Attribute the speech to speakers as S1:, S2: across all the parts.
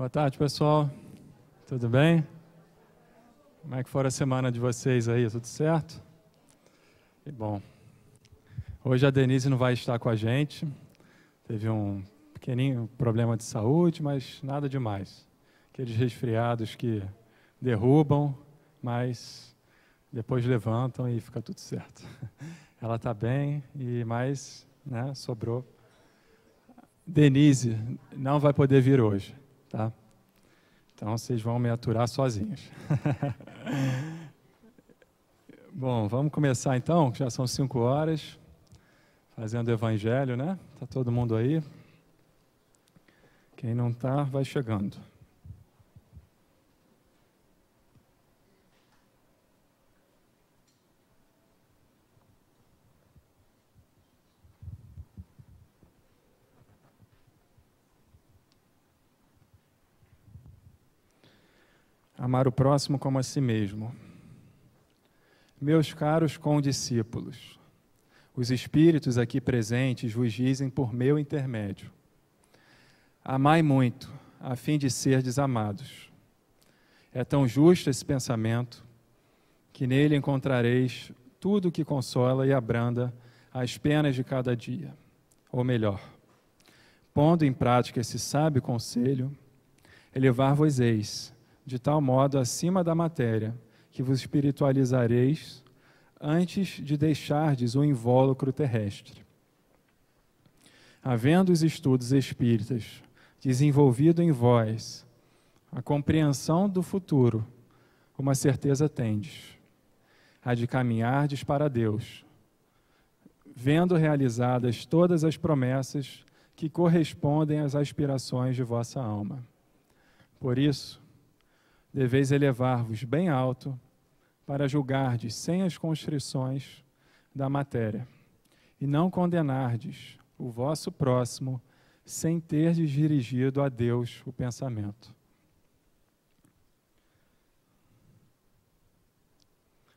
S1: Boa tarde, pessoal. Tudo bem? Como é que foi a semana de vocês aí? Tudo certo? Que bom. Hoje a Denise não vai estar com a gente. Teve um pequenininho problema de saúde, mas nada demais. Aqueles resfriados que derrubam, mas depois levantam e fica tudo certo. Ela está bem, mas sobrou. Denise não vai poder vir hoje, tá? Então, vocês vão me aturar sozinhos. Bom, vamos começar então, que já são 5 horas, fazendo o evangelho, né? Está todo mundo aí? Quem não está, vai chegando. Amar o próximo como a si mesmo. Meus caros condiscípulos, os espíritos aqui presentes vos dizem por meu intermédio: amai muito, a fim de serdes amados. É tão justo esse pensamento, que nele encontrareis tudo o que consola e abranda as penas de cada dia. Ou melhor, pondo em prática esse sábio conselho, elevar-vos-eis de tal modo acima da matéria, que vos espiritualizareis antes de deixardes o invólucro terrestre. Havendo os estudos espíritas desenvolvido em vós a compreensão do futuro, uma certeza tendes, a de caminhardes para Deus, vendo realizadas todas as promessas que correspondem às aspirações de vossa alma. Por isso, deveis elevar-vos bem alto para julgardes sem as constrições da matéria e não condenardes o vosso próximo sem terdes dirigido a Deus o pensamento.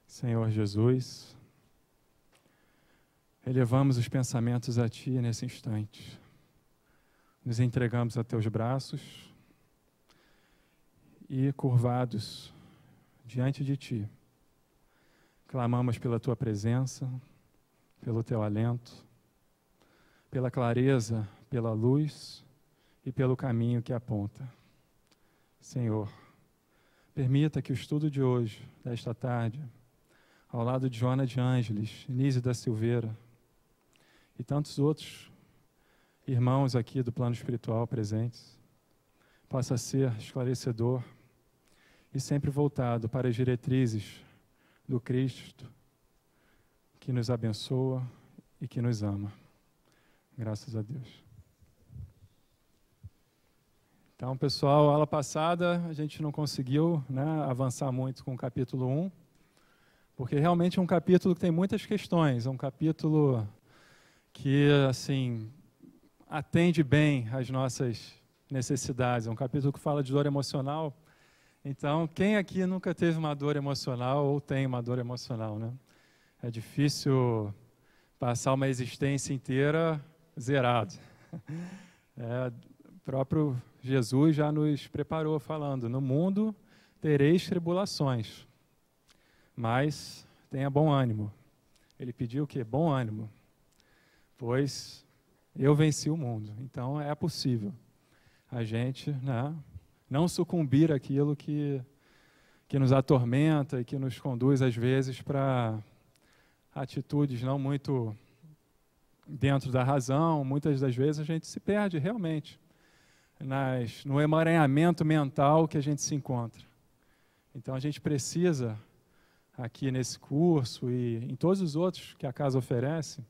S1: Senhor Jesus, elevamos os pensamentos a Ti nesse instante. Nos entregamos a Teus braços e, curvados diante de Ti, clamamos pela Tua presença, pelo Teu alento, pela clareza, pela luz e pelo caminho que aponta. Senhor, permita que o estudo de hoje, desta tarde, ao lado de Joana de Ângeles, Nísio da Silveira e tantos outros irmãos aqui do plano espiritual presentes, possa ser esclarecedor e sempre voltado para as diretrizes do Cristo, que nos abençoa e que nos ama. Graças a Deus. Então, pessoal, aula passada a gente não conseguiu avançar muito com o capítulo 1, porque realmente é um capítulo que tem muitas questões, é um capítulo que, assim, atende bem às nossas necessidades, é um capítulo que fala de dor emocional. Então, quem aqui nunca teve uma dor emocional ou tem uma dor emocional, né? É difícil passar uma existência inteira zerado. O próprio Jesus já nos preparou falando: no mundo tereis tribulações, mas tenha bom ânimo. Ele pediu o quê? Bom ânimo, pois eu venci o mundo. Então, é possível a gente não sucumbir àquilo que nos atormenta e que nos conduz, às vezes, para atitudes não muito dentro da razão. Muitas das vezes a gente se perde realmente no emaranhamento mental que a gente se encontra. Então, a gente precisa, aqui nesse curso e em todos os outros que a casa oferece,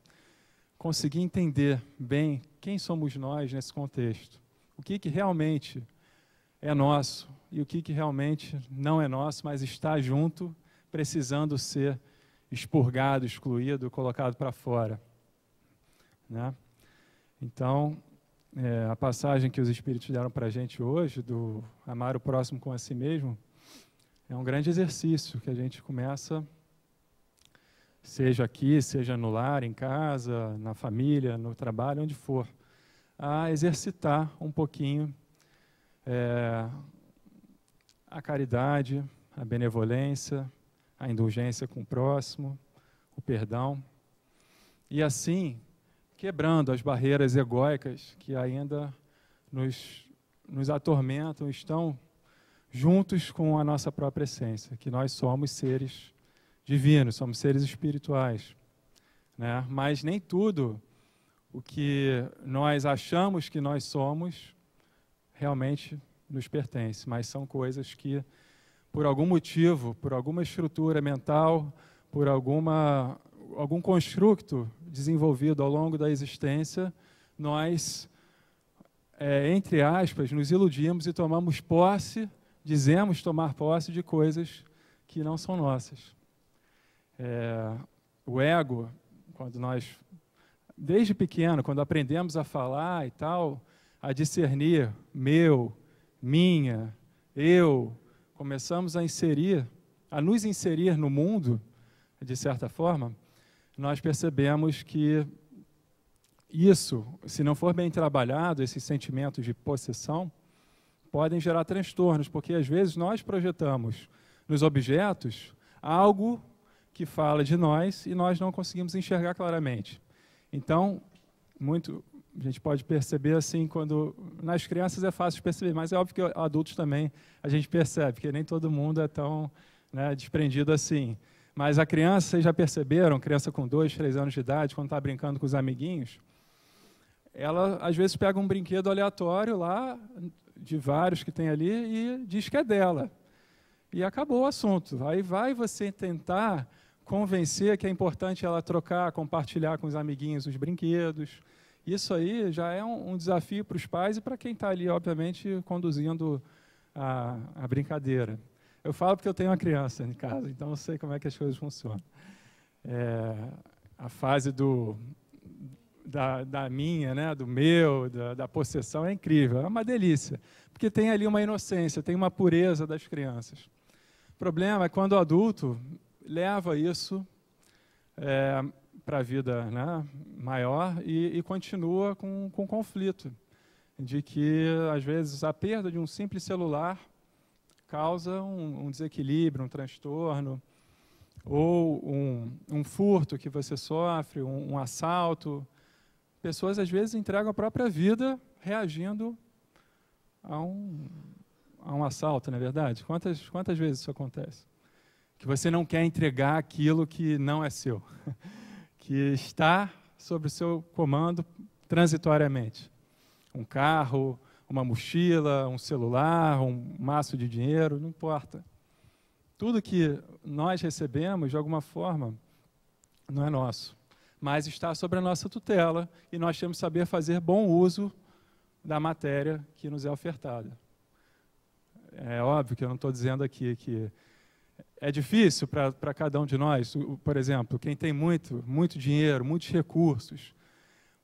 S1: conseguir entender bem quem somos nós nesse contexto. O que realmente é nosso e o que realmente não é nosso, mas está junto, precisando ser expurgado, excluído, colocado para fora. Então, a passagem que os Espíritos deram para a gente hoje, do amar o próximo como a si mesmo, é um grande exercício que a gente começa, seja aqui, seja no lar, em casa, na família, no trabalho, onde for, a exercitar um pouquinho a caridade, a benevolência, a indulgência com o próximo, o perdão, e assim, quebrando as barreiras egóicas que ainda nos atormentam, estão juntos com a nossa própria essência, que nós somos seres divinos, somos seres espirituais, né? Mas nem tudo o que nós achamos que nós somos realmente nos pertence, mas são coisas que, por algum motivo, por alguma estrutura mental, por algum construto desenvolvido ao longo da existência, nós, entre aspas, nos iludimos e tomamos posse, dizemos tomar posse de coisas que não são nossas. O ego, quando nós, desde pequeno, quando aprendemos a falar e tal, a discernir meu, minha, eu, começamos a nos inserir no mundo, de certa forma, nós percebemos que isso, se não for bem trabalhado, esses sentimentos de possessão, podem gerar transtornos, porque às vezes nós projetamos nos objetos algo que fala de nós e nós não conseguimos enxergar claramente. Então, a gente pode perceber assim, quando nas crianças é fácil de perceber, mas é óbvio que adultos também a gente percebe, porque nem todo mundo é tão, né, desprendido assim. Mas a criança, vocês já perceberam, criança com 2, 3 anos de idade, quando está brincando com os amiguinhos, ela às vezes pega um brinquedo aleatório lá, de vários que tem ali, e diz que é dela. E acabou o assunto. Aí vai você tentar convencer que é importante ela trocar, compartilhar com os amiguinhos os brinquedos. Isso aí já é um desafio para os pais e para quem está ali, obviamente, conduzindo a brincadeira. Eu falo porque eu tenho uma criança em casa, então eu sei como é que as coisas funcionam. A fase da minha, né, do meu, da possessão é incrível, é uma delícia, porque tem ali uma inocência, tem uma pureza das crianças. O problema é quando o adulto leva isso para a vida, né, maior e continua com conflito, de que, às vezes, a perda de um simples celular causa um desequilíbrio, um transtorno, ou um furto que você sofre, um assalto. Pessoas, às vezes, entregam a própria vida reagindo a um assalto, não é verdade? Quantas vezes isso acontece? Que você não quer entregar aquilo que não é seu, que está sob o seu comando transitoriamente. Um carro, uma mochila, um celular, um maço de dinheiro, não importa. Tudo que nós recebemos, de alguma forma, não é nosso, mas está sob a nossa tutela e nós temos que saber fazer bom uso da matéria que nos é ofertada. É óbvio que eu não estou dizendo aqui que é difícil para cada um de nós. Por exemplo, quem tem muito dinheiro, muitos recursos,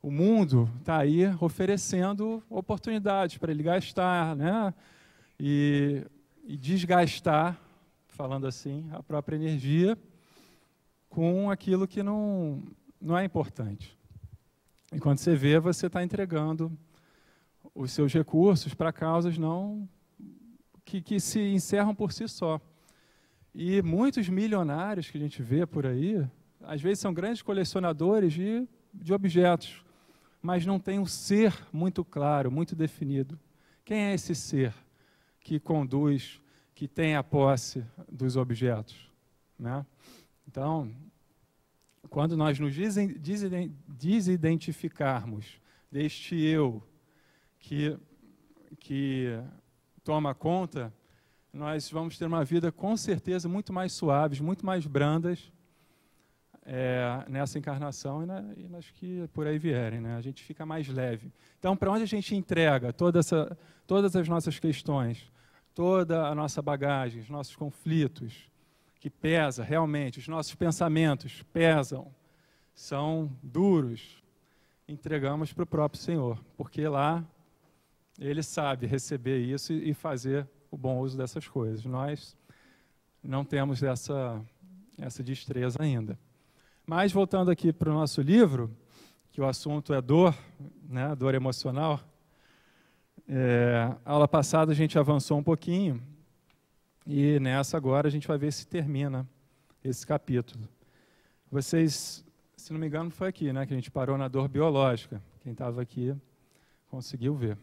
S1: o mundo está aí oferecendo oportunidades para ele gastar, né? E desgastar, falando assim, a própria energia com aquilo que não é importante. E quando você vê, você está entregando os seus recursos para causas que se encerram por si só. E muitos milionários que a gente vê por aí, às vezes são grandes colecionadores de objetos, mas não tem um ser muito claro, muito definido. Quem é esse ser que conduz, que tem a posse dos objetos, né? Então, quando nós nos desidentificarmos deste eu que toma conta, nós vamos ter uma vida, com certeza, muito mais suaves, muito mais brandas nessa encarnação e nas que por aí vierem, né? A gente fica mais leve. Então, para onde a gente entrega todas as nossas questões, toda a nossa bagagem, os nossos conflitos, que pesa realmente, os nossos pensamentos pesam, são duros, entregamos para o próprio Senhor, porque lá Ele sabe receber isso e fazer o bom uso dessas coisas. Nós não temos essa destreza ainda. Mas, voltando aqui para o nosso livro, que o assunto é dor, né, dor emocional, A aula passada a gente avançou um pouquinho e nessa agora a gente vai ver se termina esse capítulo. Vocês, se não me engano, foi aqui, né, que a gente parou na dor biológica. Quem estava aqui conseguiu ver.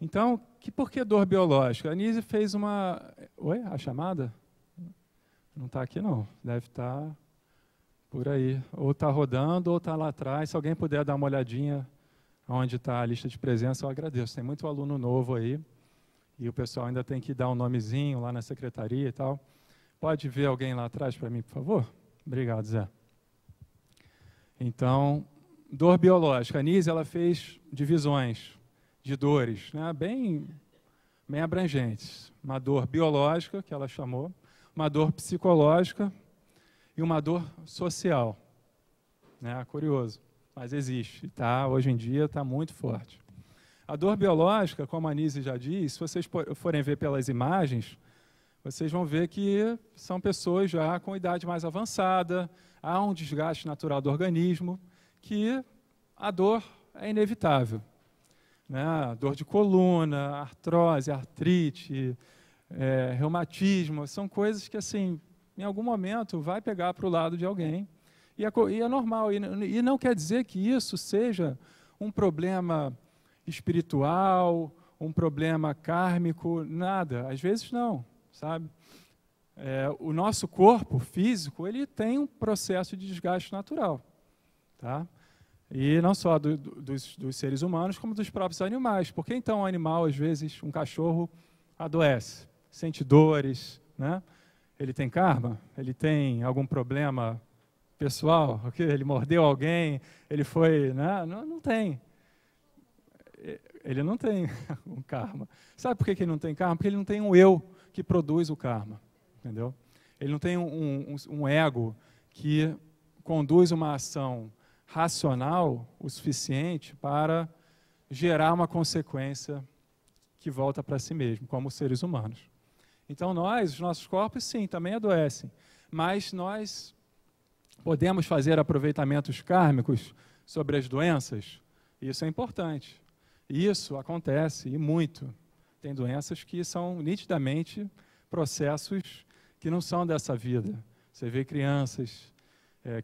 S1: Então, por que dor biológica? A Nise fez uma... Oi? A chamada? Não está aqui, não. Deve estar por aí. Ou está rodando, ou está lá atrás. Se alguém puder dar uma olhadinha onde está a lista de presença, eu agradeço. Tem muito aluno novo aí. E o pessoal ainda tem que dar um nomezinho lá na secretaria e tal. Pode ver alguém lá atrás para mim, por favor? Obrigado, Zé. Então, dor biológica. A Nise, ela fez divisões de dores, né, bem abrangentes. Uma dor biológica, que ela chamou, uma dor psicológica e uma dor social. Né, curioso, mas existe. Tá, hoje em dia está muito forte. A dor biológica, como a Nise já disse, se vocês forem ver pelas imagens, vocês vão ver que são pessoas já com idade mais avançada, há um desgaste natural do organismo, que a dor é inevitável. Né? Dor de coluna, artrose, artrite, reumatismo, são coisas que, assim, em algum momento, vai pegar para o lado de alguém. E é normal. E não quer dizer que isso seja um problema espiritual, um problema kármico, nada. Às vezes não, sabe? O nosso corpo físico, ele tem um processo de desgaste natural, tá? E não só dos seres humanos, como dos próprios animais. Por que então um animal, às vezes, um cachorro, adoece, sente dores, né? Ele tem karma? Ele tem algum problema pessoal? Ele mordeu alguém? Ele foi... Né? Não tem. Ele não tem um karma. Sabe por que ele não tem karma? Porque ele não tem um eu que produz o karma. Entendeu? Ele não tem um ego que conduz uma ação racional o suficiente para gerar uma consequência que volta para si mesmo, como os seres humanos. Então os nossos corpos, sim, também adoecem, mas nós podemos fazer aproveitamentos kármicos sobre as doenças. Isso é importante. Isso acontece, e muito. Tem doenças que são nitidamente processos que não são dessa vida. Você vê crianças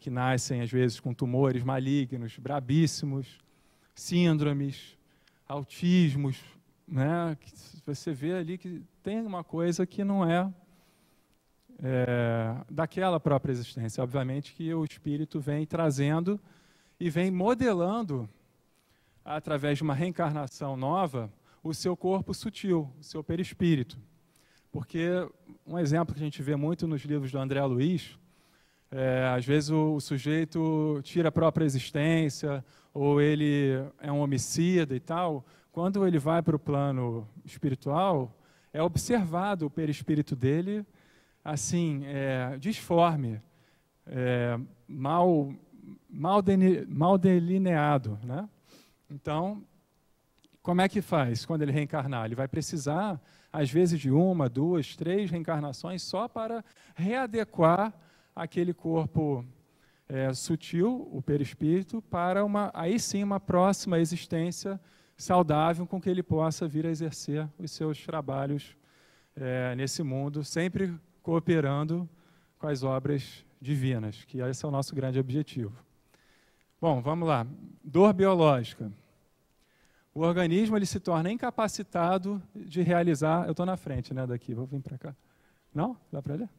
S1: que nascem, às vezes, com tumores malignos, brabíssimos, síndromes, autismos, né? Que você vê ali que tem uma coisa que não é daquela própria existência. Obviamente que o espírito vem trazendo e vem modelando, através de uma reencarnação nova, o seu corpo sutil, o seu perispírito. Porque um exemplo que a gente vê muito nos livros do André Luiz, às vezes o sujeito tira a própria existência, ou ele é um homicida e tal. Quando ele vai para o plano espiritual, é observado o perispírito dele assim, disforme, mal delineado, né? Então, como é que faz quando ele reencarnar? Ele vai precisar, às vezes, de 1, 2, 3 reencarnações só para readequar aquele corpo sutil, o perispírito, para aí sim uma próxima existência saudável com que ele possa vir a exercer os seus trabalhos nesse mundo, sempre cooperando com as obras divinas, que esse é o nosso grande objetivo. Bom, vamos lá. Dor biológica. O organismo ele se torna incapacitado de realizar... Eu estou na frente, né, daqui, vou vir para cá. Não? Dá para ler?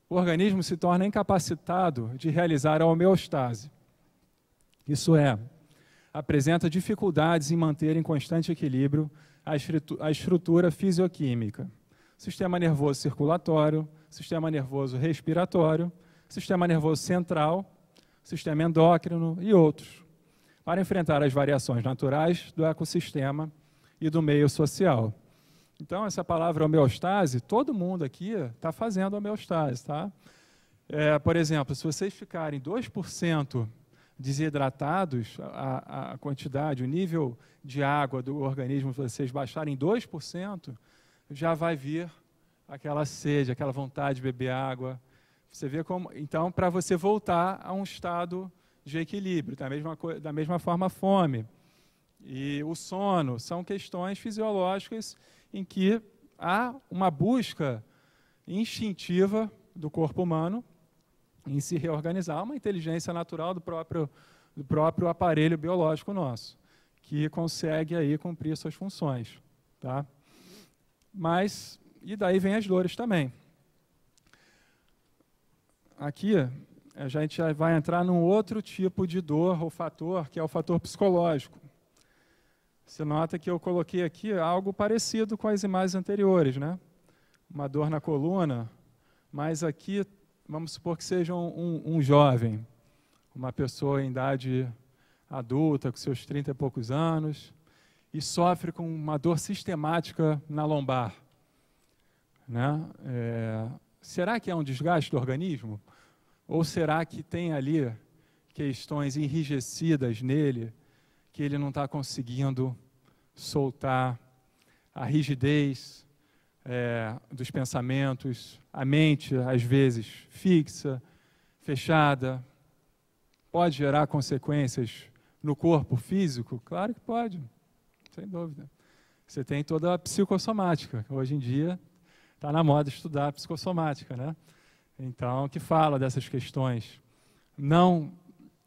S1: O organismo se torna incapacitado de realizar a homeostase. Isso é, apresenta dificuldades em manter em constante equilíbrio a estrutura fisioquímica. Sistema nervoso circulatório, sistema nervoso respiratório, sistema nervoso central, sistema endócrino e outros, para enfrentar as variações naturais do ecossistema e do meio social. Então, essa palavra homeostase, todo mundo aqui está fazendo homeostase, tá? Por exemplo, se vocês ficarem 2% desidratados, a quantidade, o nível de água do organismo, se vocês baixarem 2%, já vai vir aquela sede, aquela vontade de beber água. Você vê como... Então, para você voltar a um estado de equilíbrio, da mesma forma a fome. e o sono, são questões fisiológicas em que há uma busca instintiva do corpo humano em se reorganizar, uma inteligência natural do próprio aparelho biológico nosso, que consegue aí cumprir suas funções, tá? Mas, e daí vem as dores também. Aqui, a gente já vai entrar num outro tipo de dor ou fator, que é o fator psicológico. Você nota que eu coloquei aqui algo parecido com as imagens anteriores, né? Uma dor na coluna, mas aqui, vamos supor que seja um jovem, uma pessoa em idade adulta, com seus 30 e poucos anos, e sofre com uma dor sistemática na lombar, né? Será que é um desgaste do organismo? Ou será que tem ali questões enrijecidas nele, que ele não está conseguindo soltar, a rigidez dos pensamentos, a mente, às vezes, fixa, fechada, pode gerar consequências no corpo físico? Claro que pode, sem dúvida. Você tem toda a psicossomática. Hoje em dia está na moda estudar a psicossomática, né? Então, que fala dessas questões não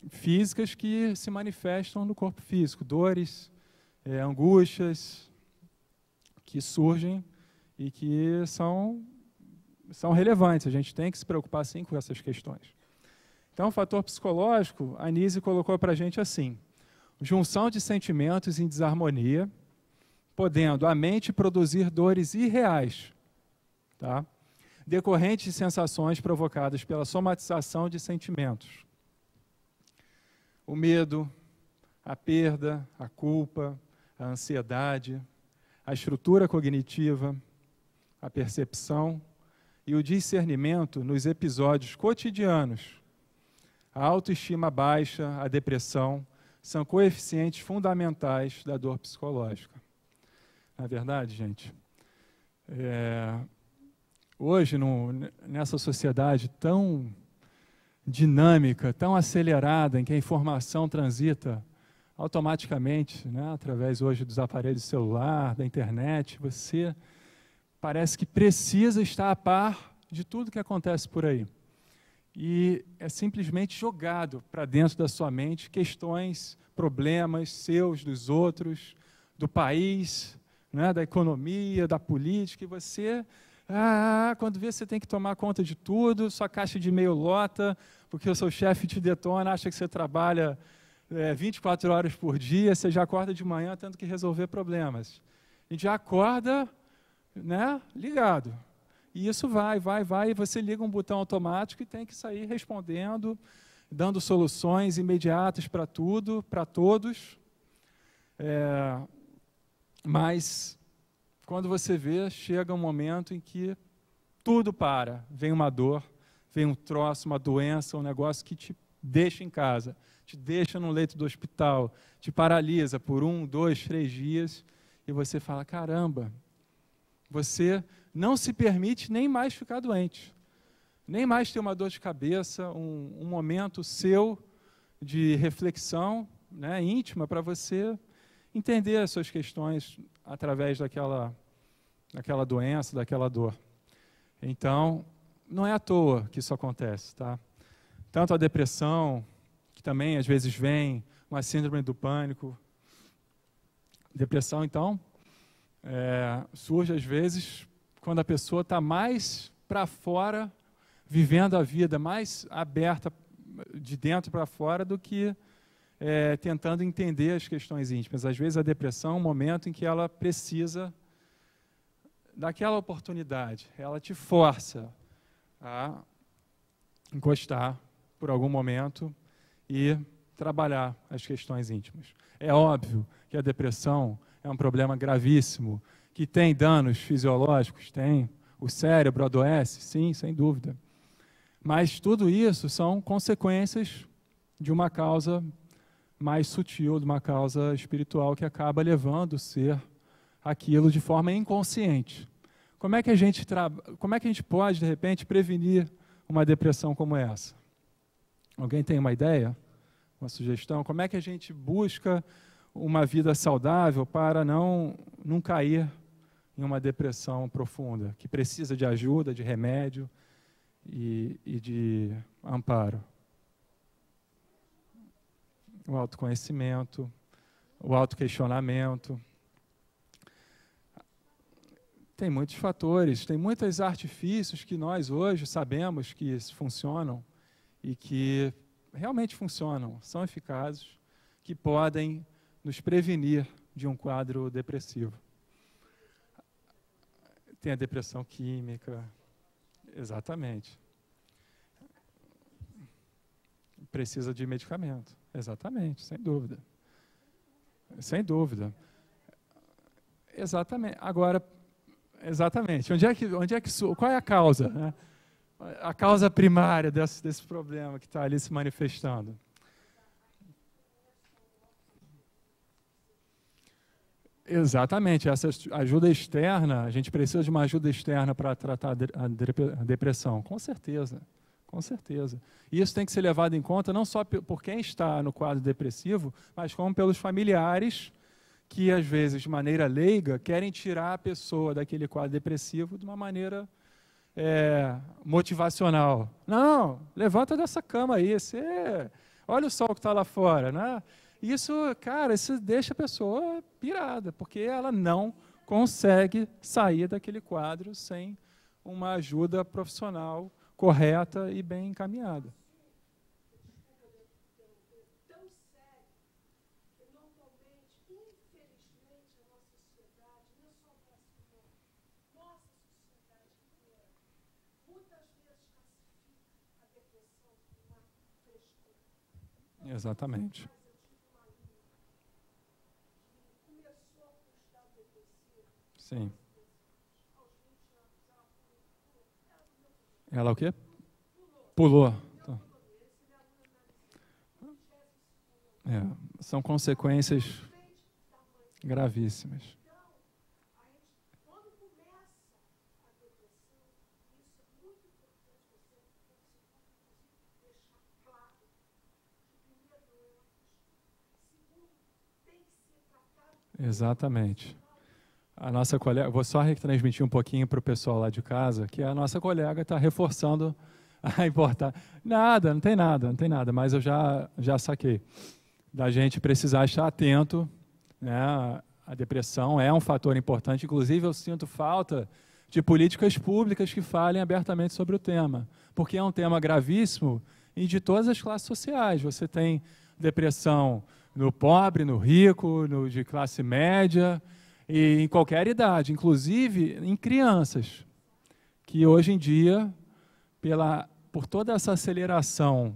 S1: físicas que se manifestam no corpo físico, dores, angústias que surgem e que são relevantes. A gente tem que se preocupar, sim, com essas questões. Então, o fator psicológico, a Nise colocou para a gente assim: junção de sentimentos em desarmonia, podendo a mente produzir dores irreais, tá? Decorrentes de sensações provocadas pela somatização de sentimentos. O medo, a perda, a culpa, a ansiedade, a estrutura cognitiva, a percepção e o discernimento nos episódios cotidianos. A autoestima baixa, a depressão, são coeficientes fundamentais da dor psicológica. Na verdade, gente, hoje, nessa sociedade tão dinâmica, tão acelerada, em que a informação transita automaticamente, né, através hoje dos aparelhos celular, da internet, você parece que precisa estar a par de tudo que acontece por aí. E é simplesmente jogado para dentro da sua mente questões, problemas seus, dos outros, do país, né, da economia, da política, e você, quando vê, você tem que tomar conta de tudo, sua caixa de e-mail lota, porque o seu chefe te detona, acha que você trabalha 24 horas por dia, você já acorda de manhã tendo que resolver problemas. A gente já acorda, né, ligado. E isso vai, e você liga um botão automático e tem que sair respondendo, dando soluções imediatas para tudo, para todos. Mas, quando você vê, chega um momento em que tudo para. Vem uma dor, vem um troço, uma doença, um negócio que te deixa em casa, te deixa no leito do hospital, te paralisa por 1, 2, 3 dias, e você fala, caramba, você não se permite nem mais ficar doente, nem mais ter uma dor de cabeça, um momento seu de reflexão, né, íntima, para você entender as suas questões através daquela doença, daquela dor. Então, não é à toa que isso acontece, tá? Tanto a depressão, que também às vezes vem, uma síndrome do pânico. Depressão, então, surge às vezes quando a pessoa está mais para fora, vivendo a vida mais aberta de dentro para fora do que tentando entender as questões íntimas. Às vezes a depressão é um momento em que ela precisa daquela oportunidade, ela te força a encostar por algum momento e trabalhar as questões íntimas. É óbvio que a depressão é um problema gravíssimo, que tem danos fisiológicos, tem. O cérebro adoece, sim, sem dúvida. Mas tudo isso são consequências de uma causa mais sutil, de uma causa espiritual que acaba levando o ser aquilo de forma inconsciente. Como é que a gente pode, de repente, prevenir uma depressão como essa? Alguém tem uma ideia? Uma sugestão? Como é que a gente busca uma vida saudável para não cair em uma depressão profunda, que precisa de ajuda, de remédio e de amparo. O autoconhecimento, o autoquestionamento. Tem muitos fatores, tem muitos artifícios que nós hoje sabemos que funcionam e que realmente funcionam, são eficazes, que podem nos prevenir de um quadro depressivo. Tem a depressão química, exatamente. Precisa de medicamento, exatamente, sem dúvida. Sem dúvida. Exatamente. Agora, exatamente. Qual é a causa, né? A causa primária desse problema que está ali se manifestando? Exatamente. Essa ajuda externa, a gente precisa de uma ajuda externa para tratar a depressão. Com certeza. Com certeza. E isso tem que ser levado em conta não só por quem está no quadro depressivo, mas como pelos familiares que, às vezes, de maneira leiga, querem tirar a pessoa daquele quadro depressivo de uma maneira motivacional. Não, levanta dessa cama aí, olha o sol que está lá fora, né? Isso, cara, isso deixa a pessoa pirada, porque ela não consegue sair daquele quadro sem uma ajuda profissional correta e bem encaminhada. Exatamente. Sim. Ela o quê? Pulou. São consequências gravíssimas. Exatamente. A nossa colega, vou só retransmitir um pouquinho para o pessoal lá de casa, que a nossa colega está reforçando a importância. Não tem nada, mas eu já saquei. Da gente precisar estar atento, né? A depressão é um fator importante, inclusive eu sinto falta de políticas públicas que falem abertamente sobre o tema, porque é um tema gravíssimo e de todas as classes sociais. Você tem depressão no pobre, no rico, no de classe média, e em qualquer idade, inclusive em crianças, que hoje em dia, por toda essa aceleração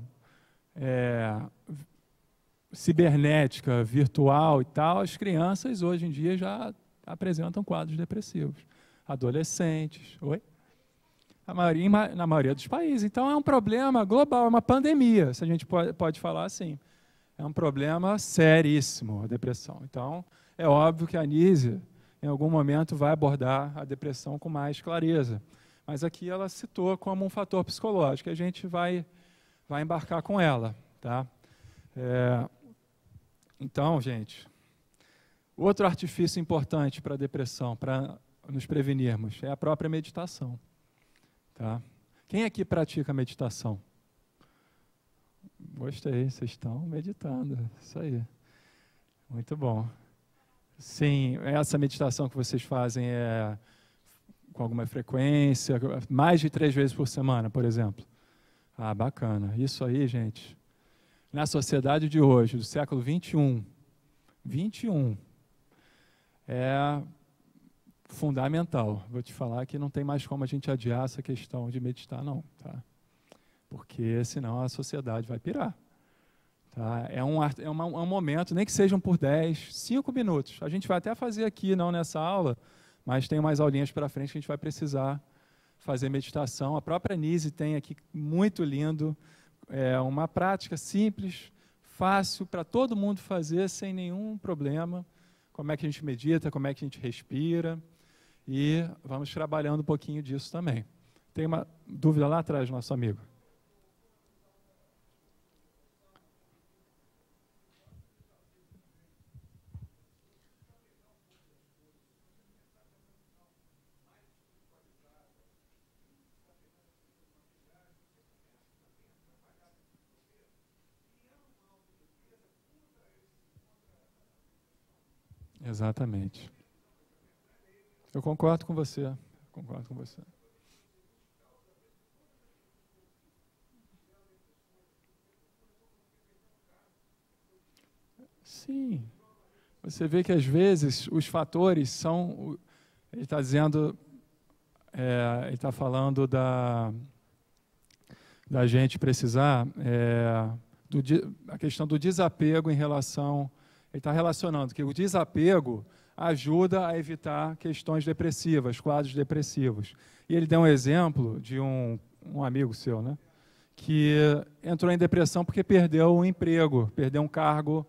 S1: cibernética, virtual e tal, as crianças hoje em dia já apresentam quadros depressivos. Adolescentes, na maioria dos países. Então é um problema global, é uma pandemia, se a gente pode falar assim. É um problema seríssimo, a depressão. Então, é óbvio que a Anísia, em algum momento, vai abordar a depressão com mais clareza. Mas aqui ela citou como um fator psicológico, a gente vai embarcar com ela. Tá? Então, gente, outro artifício importante para a depressão, para nos prevenirmos, é a própria meditação. Tá? Quem aqui pratica meditação? Gostei, vocês estão meditando, isso aí. Muito bom. Sim, essa meditação que vocês fazem é com alguma frequência, mais de 3 vezes por semana, por exemplo? Ah, bacana. Isso aí, gente, na sociedade de hoje, do século XXI, é fundamental. Vou te falar que não tem mais como a gente adiar essa questão de meditar, não, tá? Porque senão a sociedade vai pirar. Tá? É um momento, nem que sejam por 5 minutos. A gente vai até fazer aqui, não nessa aula, mas tem umas aulinhas para frente que a gente vai precisar fazer meditação. A própria Nise tem aqui, muito lindo, uma prática simples, fácil, para todo mundo fazer sem nenhum problema. Como é que a gente medita, como é que a gente respira. E vamos trabalhando um pouquinho disso também. Tem uma dúvida lá atrás, nosso amigo? Exatamente. Eu concordo com você. Concordo com você. Sim. Você vê que às vezes os fatores são. Ele está dizendo, ele está falando da gente precisar, a questão do desapego em relação. Ele está relacionando que o desapego ajuda a evitar questões depressivas, quadros depressivos. E ele deu um exemplo de um amigo seu, né, que entrou em depressão porque perdeu um emprego, perdeu um cargo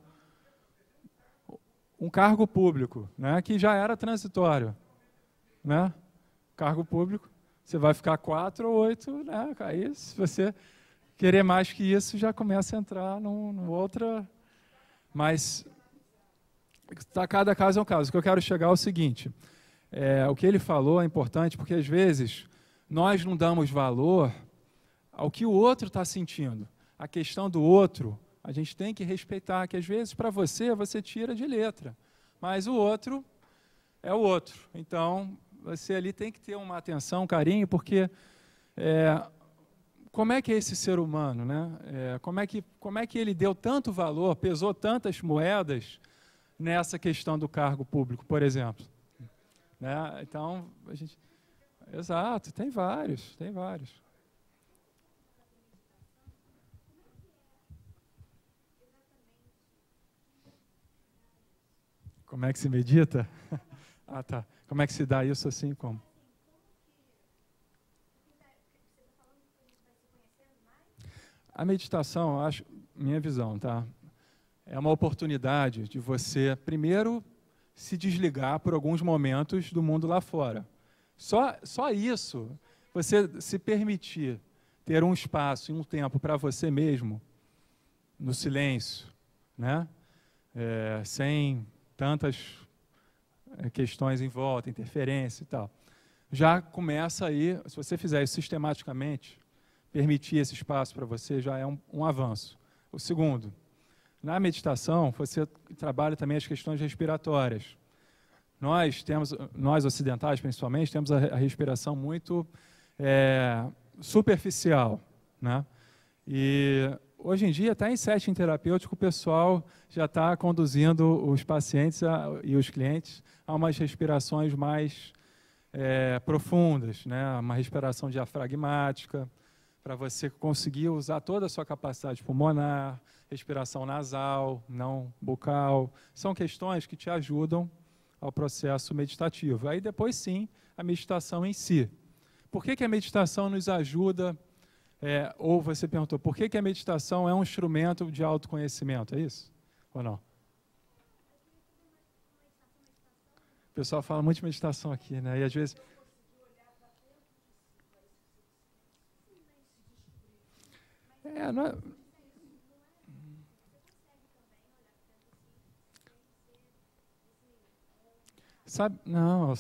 S1: público, né, que já era transitório, né? Cargo público, você vai ficar 4 ou 8, né? Aí, se você querer mais que isso, já começa a entrar numa outra. Mas cada caso é um caso. O que eu quero chegar é o seguinte: o que ele falou é importante porque às vezes nós não damos valor ao que o outro está sentindo. A questão do outro, a gente tem que respeitar, que às vezes para você tira de letra, mas o outro é o outro. Então, você ali tem que ter uma atenção, um carinho, porque como é que é esse ser humano, né? Como é que ele deu tanto valor, pesou tantas moedas nessa questão do cargo público, por exemplo? Né? Então, exato, tem vários. Como é que se medita? Ah, tá. Como é que se dá isso assim? Como? A meditação, acho, minha visão, tá? É uma oportunidade de você, primeiro, se desligar por alguns momentos do mundo lá fora. Só isso, você se permitir ter um espaço e um tempo para você mesmo, no silêncio, né? Sem tantas questões em volta, interferência e tal. Já começa aí, se você fizer isso sistematicamente, permitir esse espaço para você já é um avanço. O segundo, na meditação, você trabalha também as questões respiratórias. Nós ocidentais, principalmente, temos a respiração muito superficial, né? E hoje em dia, até em setting terapêutico, o pessoal já está conduzindo os pacientes e os clientes a umas respirações mais profundas, né? Uma respiração diafragmática, para você conseguir usar toda a sua capacidade pulmonar, respiração nasal, não bucal. São questões que te ajudam ao processo meditativo. Aí depois, sim, a meditação em si. Por que a meditação nos ajuda? Ou você perguntou, por que a meditação é um instrumento de autoconhecimento? É isso? Ou não? O pessoal fala muito de meditação aqui, né? E às vezes... não é... Sabe? Não,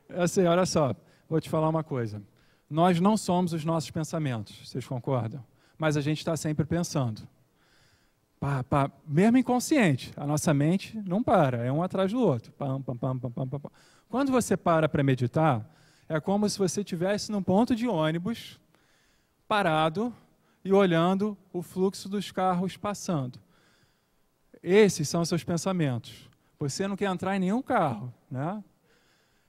S1: eu sei, olha só, vou te falar uma coisa. Nós não somos os nossos pensamentos, vocês concordam? Mas a gente está sempre pensando. Mesmo inconsciente, a nossa mente não para, é um atrás do outro. Pam, pam, pam, pam, pam, pam. Quando você para meditar, é como se você estivesse num ponto de ônibus, parado e olhando o fluxo dos carros passando. Esses são os seus pensamentos. Você não quer entrar em nenhum carro, né?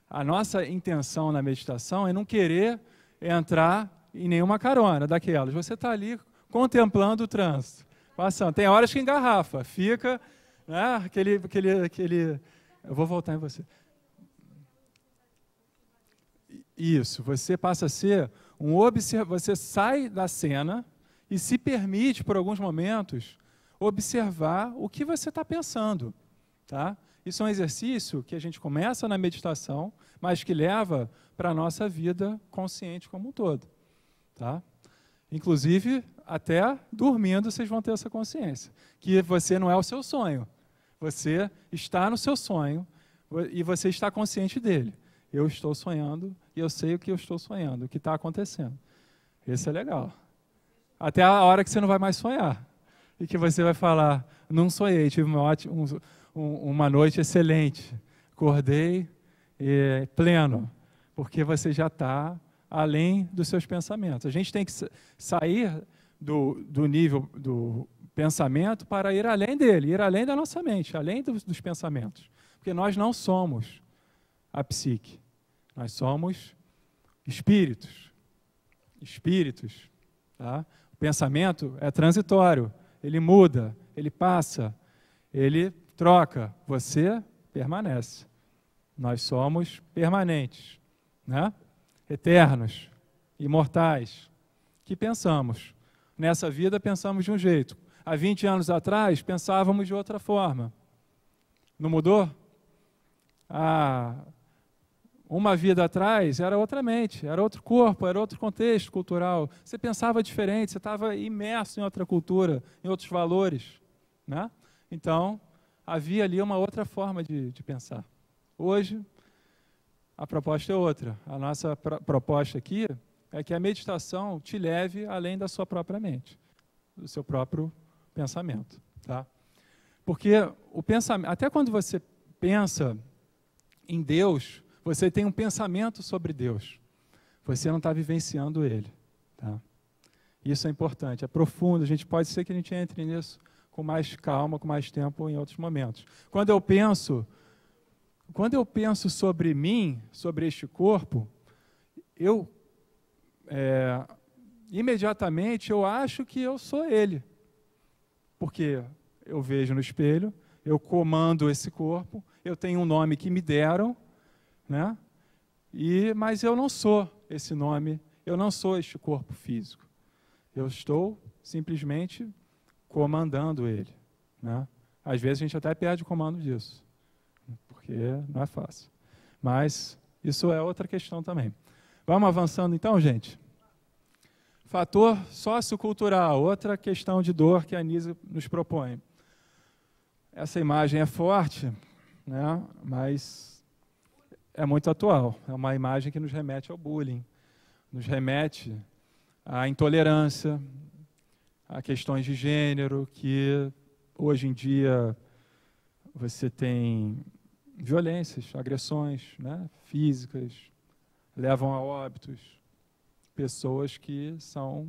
S1: A nossa intenção na meditação é não querer entrar em nenhuma carona daquelas. Você está ali contemplando o trânsito, passando. Tem horas que engarrafa, fica, né, aquele... Eu vou voltar em você. Isso, você passa a ser um observador. Você sai da cena e se permite, por alguns momentos, observar o que você está pensando. Tá? Isso é um exercício que a gente começa na meditação, mas que leva para a nossa vida consciente como um todo. Tá? Inclusive, até dormindo, vocês vão ter essa consciência, que você não é o seu sonho. Você está no seu sonho e você está consciente dele. Eu estou sonhando e eu sei o que eu estou sonhando, o que está acontecendo. Esse é legal. Até a hora que você não vai mais sonhar. E que você vai falar, não sonhei, tive uma noite excelente. Acordei pleno, porque você já está além dos seus pensamentos. A gente tem que sair do nível do pensamento para ir além dele, ir além da nossa mente, além dos pensamentos. Porque nós não somos a psique, nós somos espíritos. Espíritos, tá? O pensamento é transitório, ele muda, ele passa, ele troca, você permanece. Nós somos permanentes, né? Eternos, imortais, que pensamos. Nessa vida pensamos de um jeito. Há 20 anos atrás pensávamos de outra forma. Não mudou? Uma vida atrás era outra mente, era outro corpo, era outro contexto cultural. Você pensava diferente, você estava imerso em outra cultura, em outros valores, né? Então, havia ali uma outra forma de pensar. Hoje, a proposta é outra. A nossa proposta aqui é que a meditação te leve além da sua própria mente, do seu próprio pensamento, tá? Porque o pensamento, até quando você pensa em Deus, você tem um pensamento sobre Deus. Você não está vivenciando Ele, tá? Isso é importante, é profundo. Pode ser que a gente entre nisso com mais calma, com mais tempo em outros momentos. Quando eu penso sobre mim, sobre este corpo, imediatamente eu acho que eu sou ele. Porque eu vejo no espelho, eu comando esse corpo, eu tenho um nome que me deram, né? Mas eu não sou esse nome, eu não sou este corpo físico. Eu estou simplesmente comandando ele, né? Às vezes a gente até perde o comando disso, porque não é fácil. Mas isso é outra questão também. Vamos avançando então, gente? Fator sociocultural, outra questão de dor que a Anísia nos propõe. Essa imagem é forte, né? Mas é muito atual. É uma imagem que nos remete ao bullying, nos remete à intolerância, a questões de gênero, que hoje em dia você tem violências, agressões, né, físicas, levam a óbitos, pessoas que são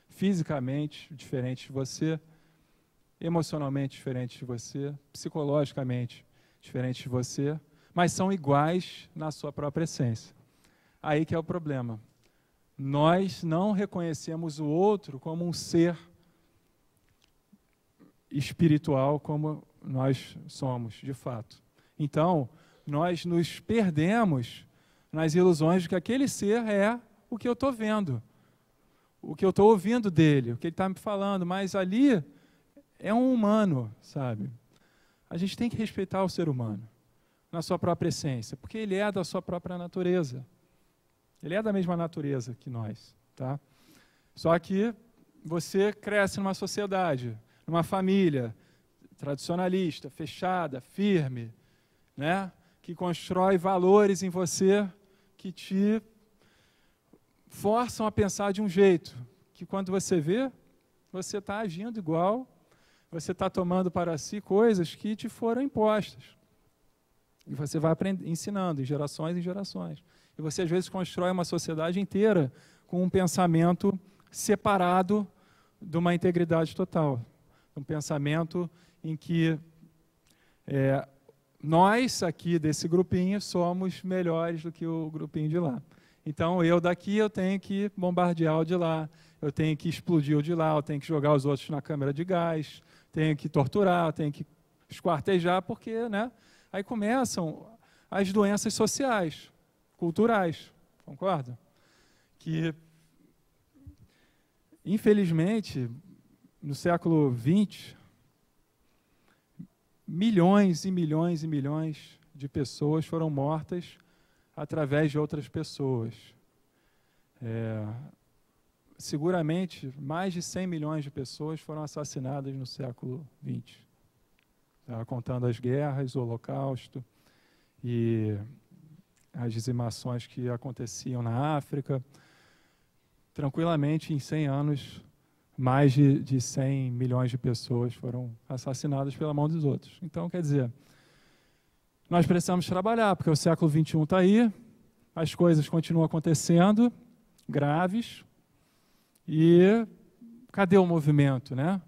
S1: fisicamente diferentes de você, emocionalmente diferentes de você, psicologicamente diferentes de você, mas são iguais na sua própria essência. Aí que é o problema. Nós não reconhecemos o outro como um ser espiritual como nós somos, de fato. Então, nós nos perdemos nas ilusões de que aquele ser é o que eu estou vendo, o que eu estou ouvindo dele, o que ele está me falando, mas ali é um humano, sabe? A gente tem que respeitar o ser humano na sua própria essência, porque ele é da sua própria natureza. Ele é da mesma natureza que nós, tá? Só que você cresce numa sociedade, numa família tradicionalista, fechada, firme, né? Que constrói valores em você que te forçam a pensar de um jeito, que quando você vê, você está agindo igual, você está tomando para si coisas que te foram impostas. E você vai ensinando de gerações em gerações. E você, às vezes, constrói uma sociedade inteira com um pensamento separado de uma integridade total. Um pensamento em que nós, aqui desse grupinho, somos melhores do que o grupinho de lá. Então, eu daqui, eu tenho que bombardear o de lá, eu tenho que explodir o de lá, eu tenho que jogar os outros na câmara de gás, tenho que torturar, eu tenho que esquartejar, porque, né? Aí começam as doenças sociais, culturais, concorda? Que, infelizmente, no século XX, milhões e milhões e milhões de pessoas foram mortas através de outras pessoas. Seguramente, mais de 100 milhões de pessoas foram assassinadas no século XX. Contando as guerras, o Holocausto e as dizimações que aconteciam na África. Tranquilamente, em 100 anos, mais de 100 milhões de pessoas foram assassinadas pela mão dos outros. Então, quer dizer, nós precisamos trabalhar, porque o século XXI está aí, as coisas continuam acontecendo, graves, e cadê o movimento, né?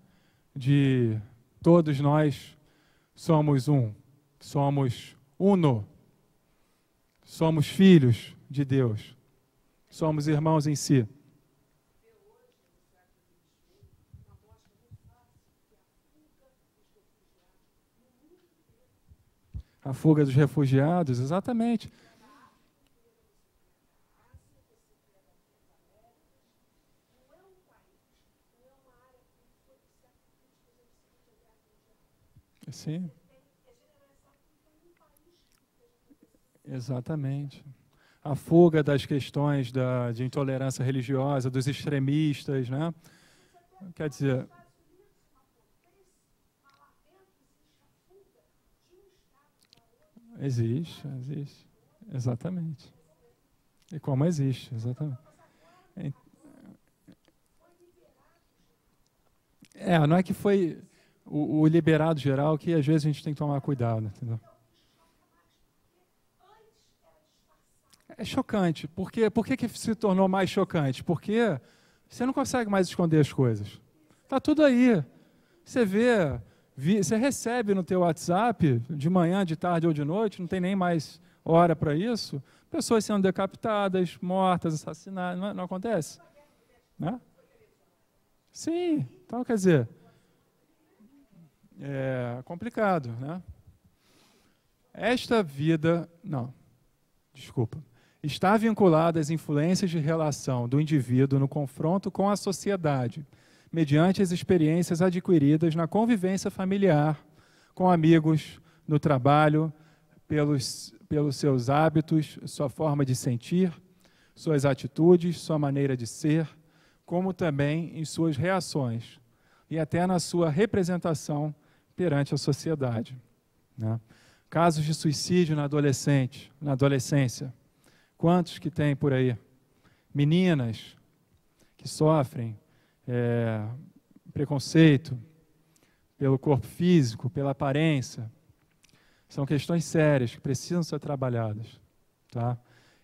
S1: De todos nós somos um, somos uno, somos filhos de Deus, somos irmãos em si. A fuga dos refugiados, exatamente. Sim. Exatamente. A fuga das questões de intolerância religiosa, dos extremistas, né? Quer dizer, existe. Exatamente. E como existe, exatamente. Não é que foi o liberado geral que às vezes a gente tem que tomar cuidado, entendeu? É chocante. Por que se tornou mais chocante? Porque você não consegue mais esconder as coisas. Está tudo aí. Você vê, você recebe no teu WhatsApp, de manhã, de tarde ou de noite, não tem nem mais hora para isso, pessoas sendo decapitadas, mortas, assassinadas. Não acontece? Né? Sim. Então, quer dizer, é complicado, né? Esta vida... Não, desculpa. Está vinculada às influências de relação do indivíduo no confronto com a sociedade, mediante as experiências adquiridas na convivência familiar, com amigos, no trabalho, pelos seus hábitos, sua forma de sentir, suas atitudes, sua maneira de ser, como também em suas reações e até na sua representação perante a sociedade. Né? Casos de suicídio na adolescência. Quantos que tem por aí? Meninas que sofrem preconceito pelo corpo físico, pela aparência. São questões sérias que precisam ser trabalhadas. Tá?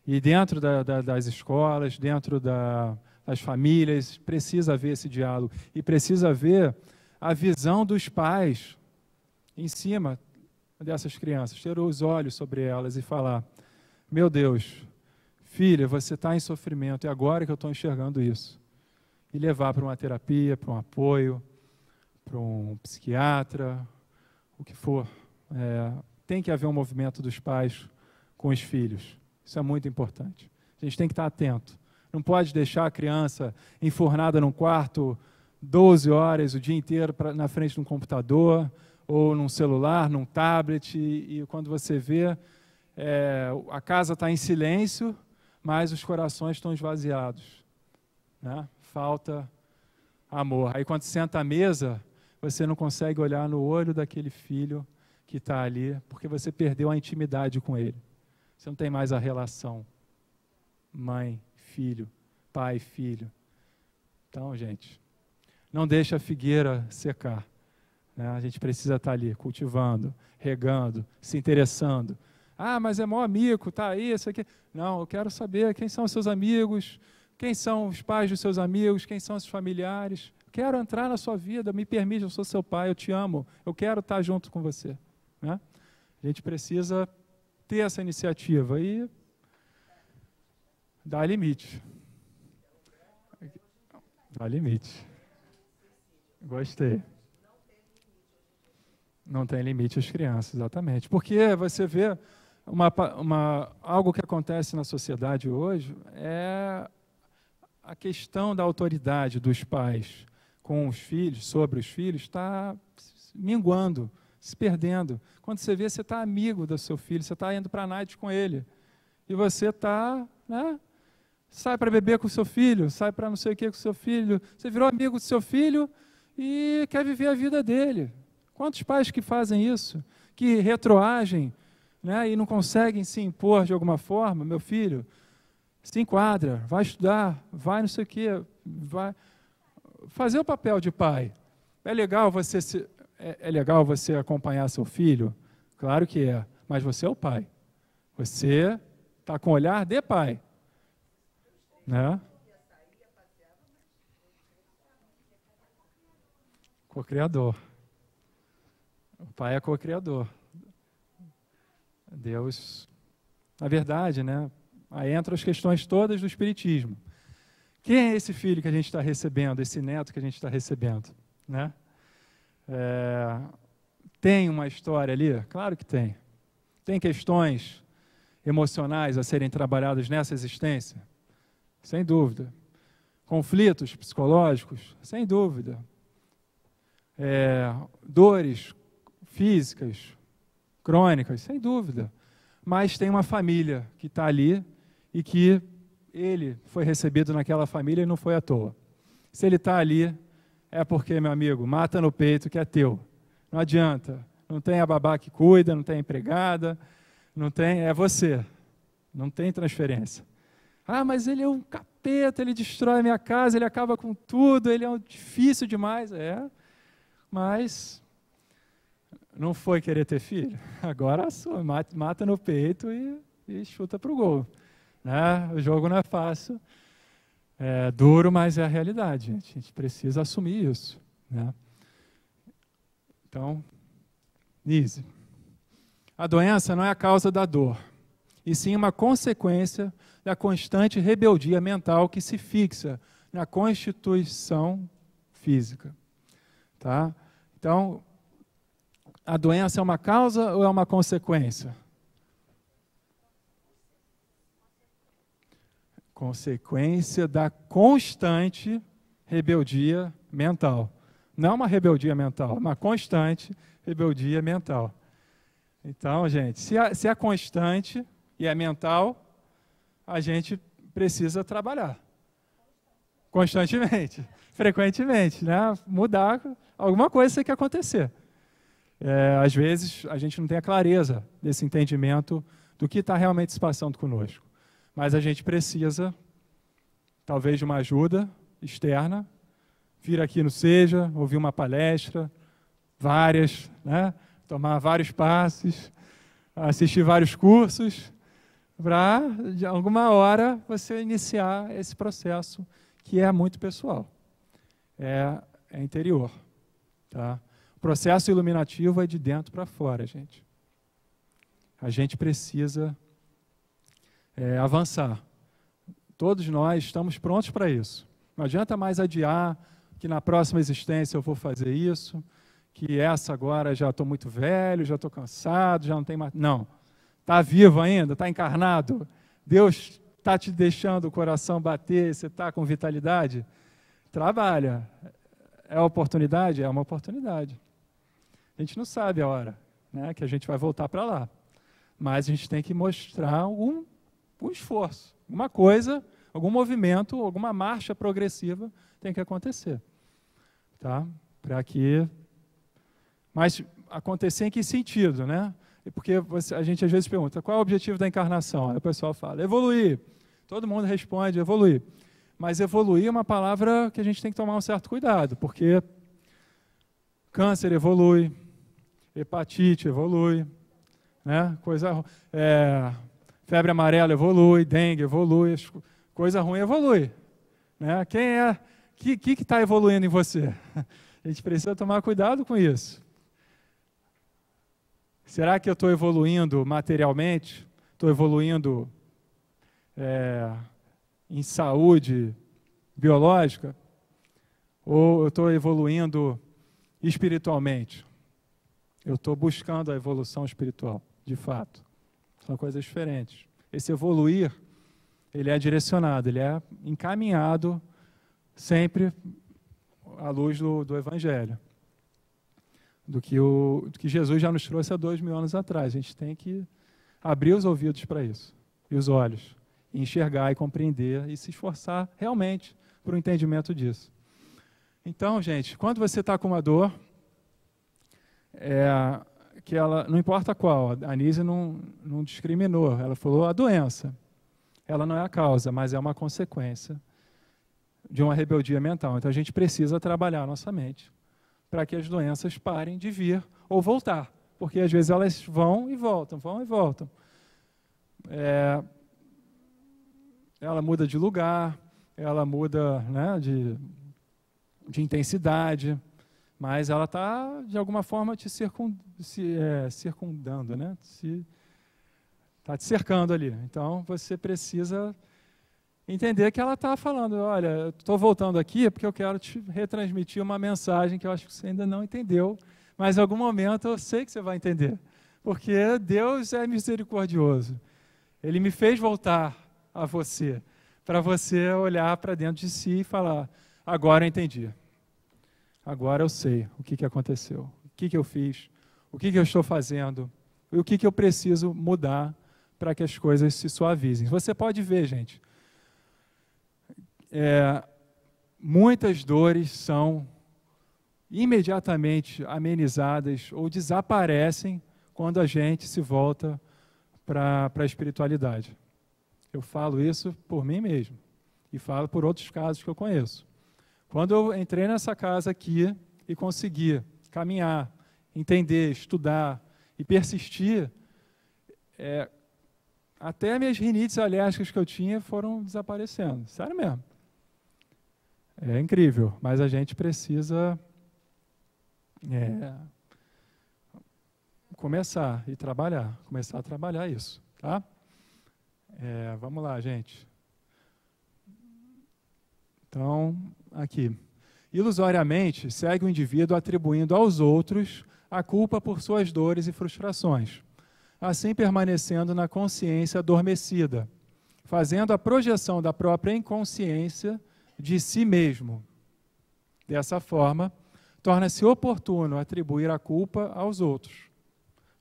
S1: E dentro das escolas, dentro das famílias, precisa haver esse diálogo. E precisa haver a visão dos pais em cima dessas crianças, ter os olhos sobre elas e falar: meu Deus, filha, você está em sofrimento, é agora que eu estou enxergando isso. E levar para uma terapia, para um apoio, para um psiquiatra, o que for. Tem que haver um movimento dos pais com os filhos. Isso é muito importante. A gente tem que estar atento. Não pode deixar a criança enfurnada num quarto 12 horas o dia inteiro na frente de um computador, ou num celular, num tablet, e quando você vê, a casa está em silêncio, mas os corações estão esvaziados. Né? Falta amor. Aí quando senta à mesa, você não consegue olhar no olho daquele filho que está ali, porque você perdeu a intimidade com ele. Você não tem mais a relação mãe, filho, pai, filho. Então, gente, não deixa a figueira secar. Né? A gente precisa estar ali, cultivando, regando, se interessando. Ah, mas é mó amigo, tá aí, isso aqui. Não, eu quero saber quem são os seus amigos, quem são os pais dos seus amigos, quem são os familiares. Quero entrar na sua vida, me permite, eu sou seu pai, eu te amo, eu quero estar junto com você. Né? A gente precisa ter essa iniciativa e dá limite. Dá limite. Gostei. Não tem limite às crianças, exatamente. Porque você vê algo que acontece na sociedade hoje é a questão da autoridade dos pais com os filhos, sobre os filhos, está minguando, se perdendo. Quando você vê, você está amigo do seu filho, você está indo para a night com ele. E você está, né, sai para beber com o seu filho, sai para não sei o que com o seu filho. Você virou amigo do seu filho e quer viver a vida dele. Quantos pais que fazem isso? Que retroagem, né, e não conseguem se impor de alguma forma? Meu filho, se enquadra, vai estudar, vai não sei o quê, vai... fazer o papel de pai. É legal é legal você acompanhar seu filho? Claro que é, mas você é o pai. Você está com o olhar de pai. Né? Co-criador. O pai é co-criador. Deus, na verdade, né? Aí entram as questões todas do espiritismo. Quem é esse filho que a gente está recebendo, esse neto que a gente está recebendo? Né? Tem uma história ali? Claro que tem. Tem questões emocionais a serem trabalhadas nessa existência? Sem dúvida. Conflitos psicológicos? Sem dúvida. Dores físicas, crônicas? Sem dúvida. Mas tem uma família que está ali e que ele foi recebido naquela família e não foi à toa. Se ele está ali, é porque, meu amigo, mata no peito que é teu. Não adianta. Não tem a babá que cuida, não tem a empregada, não tem, é você. Não tem transferência. Ah, mas ele é um capeta, ele destrói a minha casa, ele acaba com tudo, ele é difícil demais. Mas não foi querer ter filho. Agora mata no peito e chuta para o gol. Né? O jogo não é fácil, é duro, mas é a realidade, gente. A gente precisa assumir isso. Né? Então, Nise, a doença não é a causa da dor, e sim uma consequência da constante rebeldia mental que se fixa na constituição física. Tá? Então, a doença é uma causa ou é uma consequência? Consequência da constante rebeldia mental. Não é uma rebeldia mental, é uma constante rebeldia mental. Então, gente, se é constante e é mental, a gente precisa trabalhar. Constantemente, frequentemente, né? Mudar, alguma coisa tem que acontecer. Às vezes, a gente não tem a clareza desse entendimento do que está realmente se passando conosco. Mas a gente precisa, talvez, de uma ajuda externa, vir aqui no Seja, ouvir uma palestra, várias, né? Tomar vários passes, assistir vários cursos, para, de alguma hora, você iniciar esse processo que é muito pessoal, é interior. Tá? O processo iluminativo é de dentro para fora, gente. A gente precisa avançar. Todos nós estamos prontos para isso. Não adianta mais adiar que na próxima existência eu vou fazer isso, que essa agora já estou muito velho, já estou cansado, já não tem mais... Não. Está vivo ainda? Está encarnado? Deus está te deixando o coração bater, você está com vitalidade? Trabalha. É oportunidade? É uma oportunidade. A gente não sabe a hora, né, que a gente vai voltar para lá. Mas a gente tem que mostrar algum esforço, alguma coisa, algum movimento, alguma marcha progressiva tem que acontecer. Tá? Para que... Mas acontecer em que sentido, né? Porque a gente às vezes pergunta, qual é o objetivo da encarnação? Aí o pessoal fala, evoluir. Todo mundo responde, evoluir. Mas evoluir é uma palavra que a gente tem que tomar um certo cuidado, porque câncer evolui, hepatite evolui, né? Febre amarela evolui, dengue evolui, coisa ruim evolui. Né? Quem é? Que está evoluindo em você? A gente precisa tomar cuidado com isso. Será que eu estou evoluindo materialmente? Estou evoluindo em saúde biológica? Ou eu estou evoluindo espiritualmente? Eu estou buscando a evolução espiritual, de fato. São coisas diferentes. Esse evoluir, ele é direcionado, ele é encaminhado sempre à luz do Evangelho. Do que Jesus já nos trouxe há 2000 anos atrás. A gente tem que abrir os ouvidos para isso, e os olhos, e enxergar e compreender, e se esforçar realmente para o entendimento disso. Então, gente, quando você está com uma dor, que ela, não importa qual, a Nise não discriminou, ela falou a doença. Ela não é a causa, mas é uma consequência de uma rebeldia mental. Então, a gente precisa trabalhar a nossa mente para que as doenças parem de vir ou voltar, porque às vezes elas vão e voltam, vão e voltam. Ela muda de lugar, ela muda, né, de intensidade, mas ela está, de alguma forma, te circundando, né? Está te cercando ali. Então, você precisa entender que ela está falando, olha, estou voltando aqui porque eu quero te retransmitir uma mensagem que eu acho que você ainda não entendeu, mas em algum momento eu sei que você vai entender, porque Deus é misericordioso. Ele me fez voltar a você, para você olhar para dentro de si e falar, agora eu entendi, agora eu sei o que aconteceu, o que eu fiz, o que eu estou fazendo, e o que eu preciso mudar para que as coisas se suavizem. Você pode ver, gente, muitas dores são imediatamente amenizadas ou desaparecem quando a gente se volta para a espiritualidade. Eu falo isso por mim mesmo e falo por outros casos que eu conheço. Quando eu entrei nessa casa aqui e consegui caminhar, entender, estudar e persistir, até minhas rinites alérgicas que eu tinha foram desaparecendo. Sério mesmo. É incrível, mas a gente precisa começar a trabalhar isso, tá? Vamos lá, gente. Então, aqui. Ilusoriamente, segue o indivíduo atribuindo aos outros a culpa por suas dores e frustrações, assim permanecendo na consciência adormecida, fazendo a projeção da própria inconsciência de si mesmo. Dessa forma, torna-se oportuno atribuir a culpa aos outros.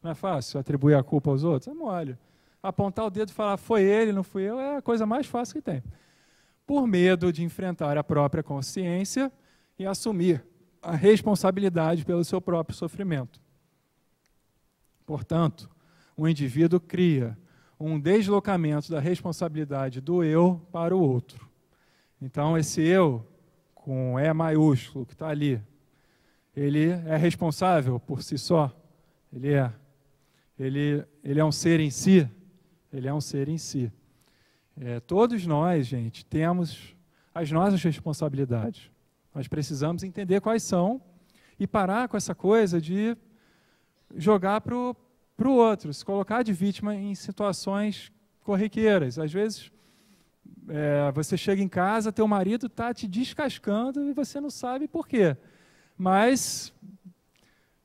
S1: Não é fácil atribuir a culpa aos outros? É mole. Apontar o dedo e falar, foi ele, não fui eu, é a coisa mais fácil que tem. Por medo de enfrentar a própria consciência e assumir a responsabilidade pelo seu próprio sofrimento. Portanto, o indivíduo cria um deslocamento da responsabilidade do eu para o outro. Então, esse eu, com E maiúsculo, que está ali, ele é responsável por si só? Ele é um ser em si? Ele é um ser em si. Todos nós, gente, temos as nossas responsabilidades. Nós precisamos entender quais são e parar com essa coisa de jogar para o outro, se colocar de vítima em situações corriqueiras. Às vezes, você chega em casa, teu marido está te descascando e você não sabe por quê. Mas,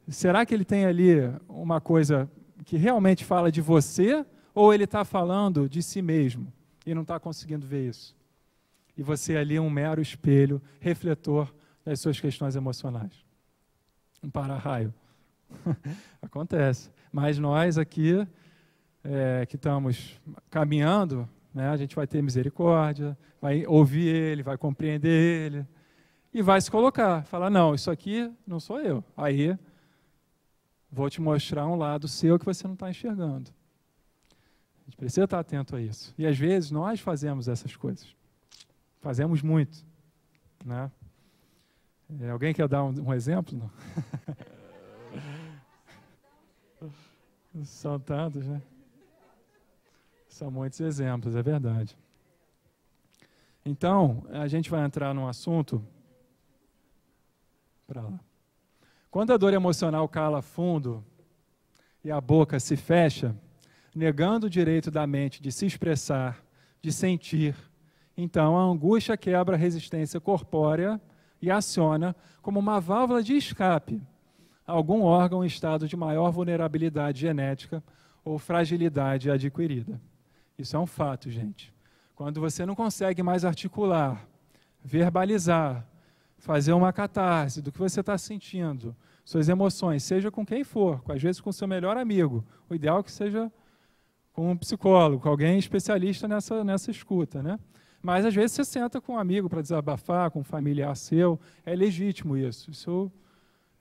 S1: será que ele tem ali uma coisa que realmente fala de você ou ele está falando de si mesmo e não está conseguindo ver isso? E você ali é um mero espelho, refletor das suas questões emocionais. Um para-raio. Acontece. Mas nós aqui, que estamos caminhando, né, a gente vai ter misericórdia, vai ouvir ele, vai compreender ele, e vai se colocar, falar, não, isso aqui não sou eu. Aí, vou te mostrar um lado seu que você não está enxergando. A gente precisa estar atento a isso. E às vezes nós fazemos essas coisas. Fazemos muito. Né? Alguém quer dar um exemplo? Não? São tantos, né? São muitos exemplos, é verdade. Então, a gente vai entrar num assunto para lá. Quando a dor emocional cala fundo e a boca se fecha, negando o direito da mente de se expressar, de sentir, então a angústia quebra a resistência corpórea e aciona como uma válvula de escape algum órgão em estado de maior vulnerabilidade genética ou fragilidade adquirida. Isso é um fato, gente. Quando você não consegue mais articular, verbalizar, fazer uma catarse do que você está sentindo, suas emoções, seja com quem for, às vezes com seu melhor amigo, o ideal é que seja com um psicólogo, com alguém especialista nessa escuta, né? Mas às vezes você senta com um amigo para desabafar, com um familiar seu, é legítimo isso. Isso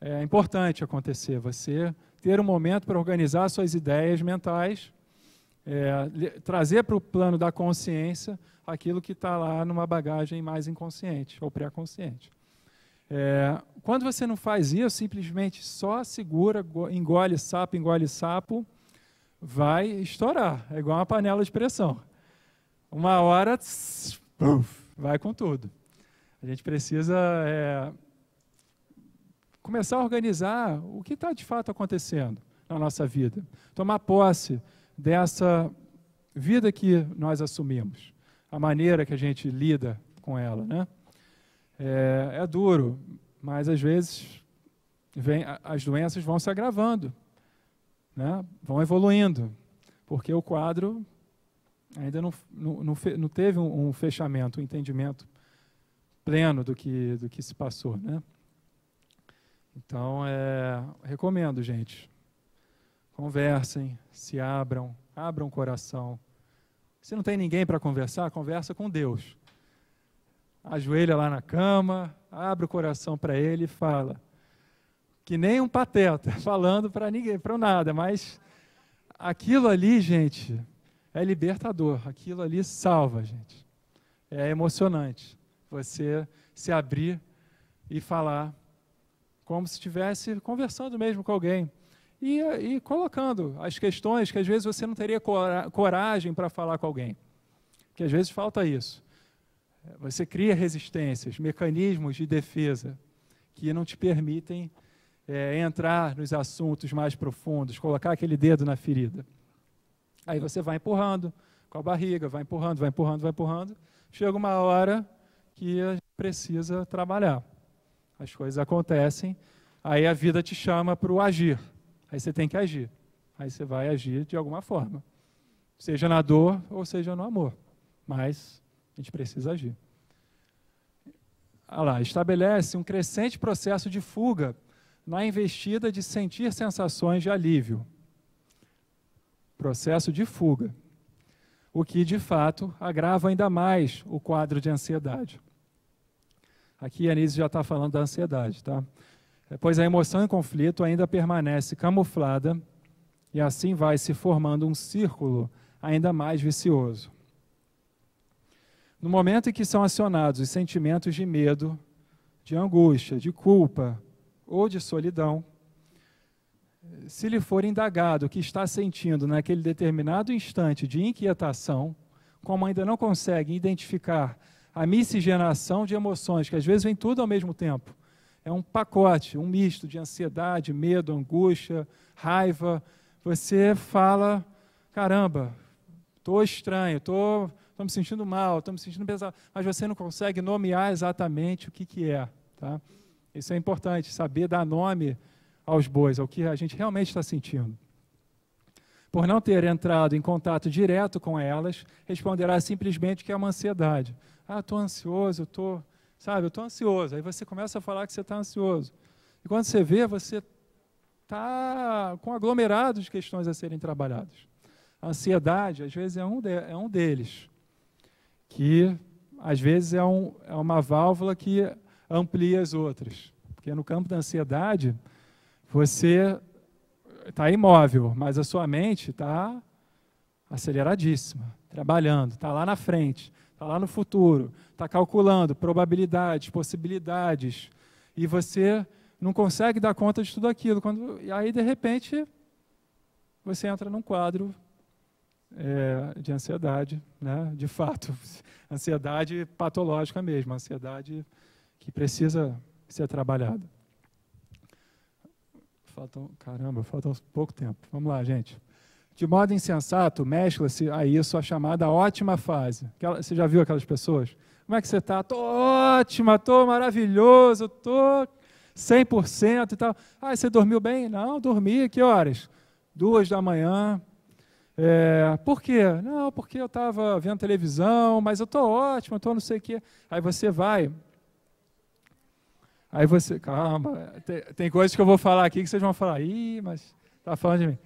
S1: é importante acontecer, você ter um momento para organizar suas ideias mentais trazer para o plano da consciência aquilo que está lá numa bagagem mais inconsciente ou pré-consciente. Quando você não faz isso, simplesmente só segura, engole sapo, vai estourar. É igual uma panela de pressão. Uma hora, vai com tudo. A gente precisa começar a organizar o que está de fato acontecendo na nossa vida. Tomar posse dessa vida que nós assumimos, a maneira que a gente lida com ela, né? É duro, mas às vezes as doenças vão se agravando, né? Vão evoluindo, porque o quadro ainda não teve um fechamento, um entendimento pleno do que se passou, né? Então, recomendo, gente, conversem, se abram o coração. Se não tem ninguém para conversar, conversa com Deus. Ajoelha lá na cama, abre o coração para Ele e fala. Que nem um pateta, falando para ninguém, para nada, mas aquilo ali, gente, é libertador, aquilo ali salva, gente. É emocionante você se abrir e falar como se estivesse conversando mesmo com alguém. E colocando as questões que às vezes você não teria coragem para falar com alguém. Porque às vezes falta isso. Você cria resistências, mecanismos de defesa que não te permitem entrar nos assuntos mais profundos, colocar aquele dedo na ferida. Aí você vai empurrando com a barriga, vai empurrando. Chega uma hora que a gente precisa trabalhar. As coisas acontecem, aí a vida te chama para o agir. Aí você tem que agir. Aí você vai agir de alguma forma. Seja na dor ou seja no amor. Mas a gente precisa agir. Olha lá, estabelece um crescente processo de fuga na investida de sentir sensações de alívio. Processo de fuga. O que, de fato, agrava ainda mais o quadro de ansiedade. Aqui a Anísio já está falando da ansiedade, tá? Pois a emoção em conflito ainda permanece camuflada e assim vai se formando um círculo ainda mais vicioso. No momento em que são acionados os sentimentos de medo, de angústia, de culpa ou de solidão, se lhe for indagado o que está sentindo naquele determinado instante de inquietação, como ainda não consegue identificar a miscigenação de emoções, que às vezes vem tudo ao mesmo tempo, é um pacote, um misto de ansiedade, medo, angústia, raiva, você fala, caramba, estou estranho, estou me sentindo mal, estou me sentindo pesado, mas você não consegue nomear exatamente o que é. Tá? Isso é importante, saber dar nome aos bois, ao que a gente realmente está sentindo. Por não ter entrado em contato direto com elas, responderá simplesmente que é uma ansiedade. Estou ansioso, eu estou ansioso. Aí você começa a falar que você está ansioso. E quando você vê, você está com um aglomerado de questões a serem trabalhadas. A ansiedade, às vezes, é um deles, que, às vezes, é uma válvula que amplia as outras. Porque no campo da ansiedade, você está imóvel, mas a sua mente está aceleradíssima, trabalhando, está lá na frente, está lá no futuro, está calculando probabilidades, possibilidades, e você não consegue dar conta de tudo aquilo. E aí, de repente, você entra num quadro de ansiedade, né? De fato, ansiedade patológica mesmo, ansiedade que precisa ser trabalhada. Falta pouco tempo. Vamos lá, gente. De modo insensato, mescla-se a isso a chamada ótima fase. Você já viu aquelas pessoas? Como é que você está? Estou ótima, estou maravilhoso, estou 100% e tal. Você dormiu bem? Não, dormi. Que horas? 2 da manhã. Por quê? Não, porque eu estava vendo televisão, mas eu estou ótimo, estou não sei o quê. Aí você vai... Aí você, calma, tem coisas que eu vou falar aqui que vocês vão falar, mas está falando de mim.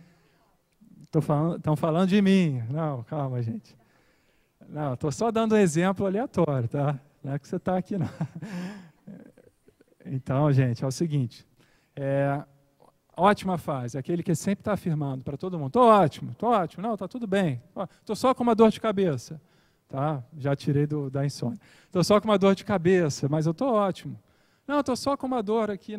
S1: Estão falando de mim. Não, calma, gente. Não, estou só dando um exemplo aleatório, tá? Não é que você está aqui, não. Então, gente, é o seguinte, ótima fase, aquele que sempre está afirmando para todo mundo, estou ótimo, não, está tudo bem, estou só com uma dor de cabeça, tá? Já tirei da insônia, estou só com uma dor de cabeça, mas eu estou ótimo. Não, estou só com uma dor aqui,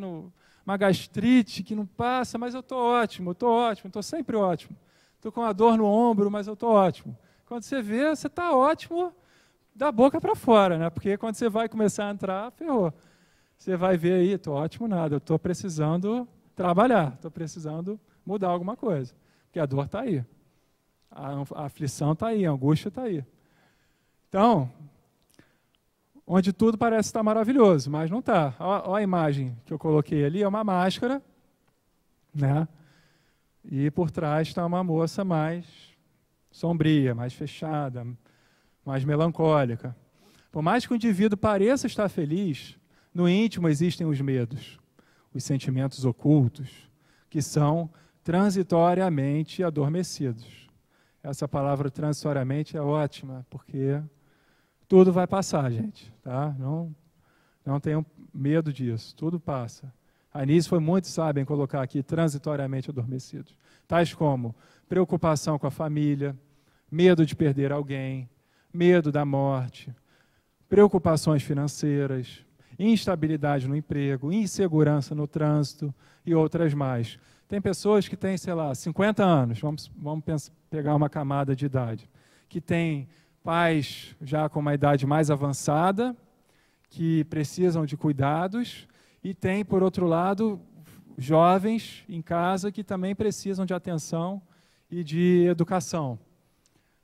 S1: uma gastrite que não passa, mas eu estou ótimo, estou sempre ótimo. Estou com uma dor no ombro, mas eu estou ótimo. Quando você vê, você está ótimo da boca para fora, né? Porque quando você vai começar a entrar, ferrou. Você vai ver aí, estou ótimo nada, eu estou precisando trabalhar, estou precisando mudar alguma coisa. Porque a dor está aí, a aflição está aí, a angústia está aí. Então, onde tudo parece estar maravilhoso, mas não está. Olha a imagem que eu coloquei ali, é uma máscara, né? E por trás está uma moça mais sombria, mais fechada, mais melancólica. Por mais que o indivíduo pareça estar feliz, no íntimo existem os medos, os sentimentos ocultos, que são transitoriamente adormecidos. Essa palavra transitoriamente é ótima, porque tudo vai passar, gente. Tá? Não tenham medo disso, tudo passa. A Anísio foi muito sábia em colocar aqui transitoriamente adormecidos. Tais como preocupação com a família, medo de perder alguém, medo da morte, preocupações financeiras, instabilidade no emprego, insegurança no trânsito e outras mais. Tem pessoas que têm, 50 anos, vamos pegar uma camada de idade, que tem pais já com uma idade mais avançada, que precisam de cuidados, e tem, por outro lado, jovens em casa que também precisam de atenção e de educação.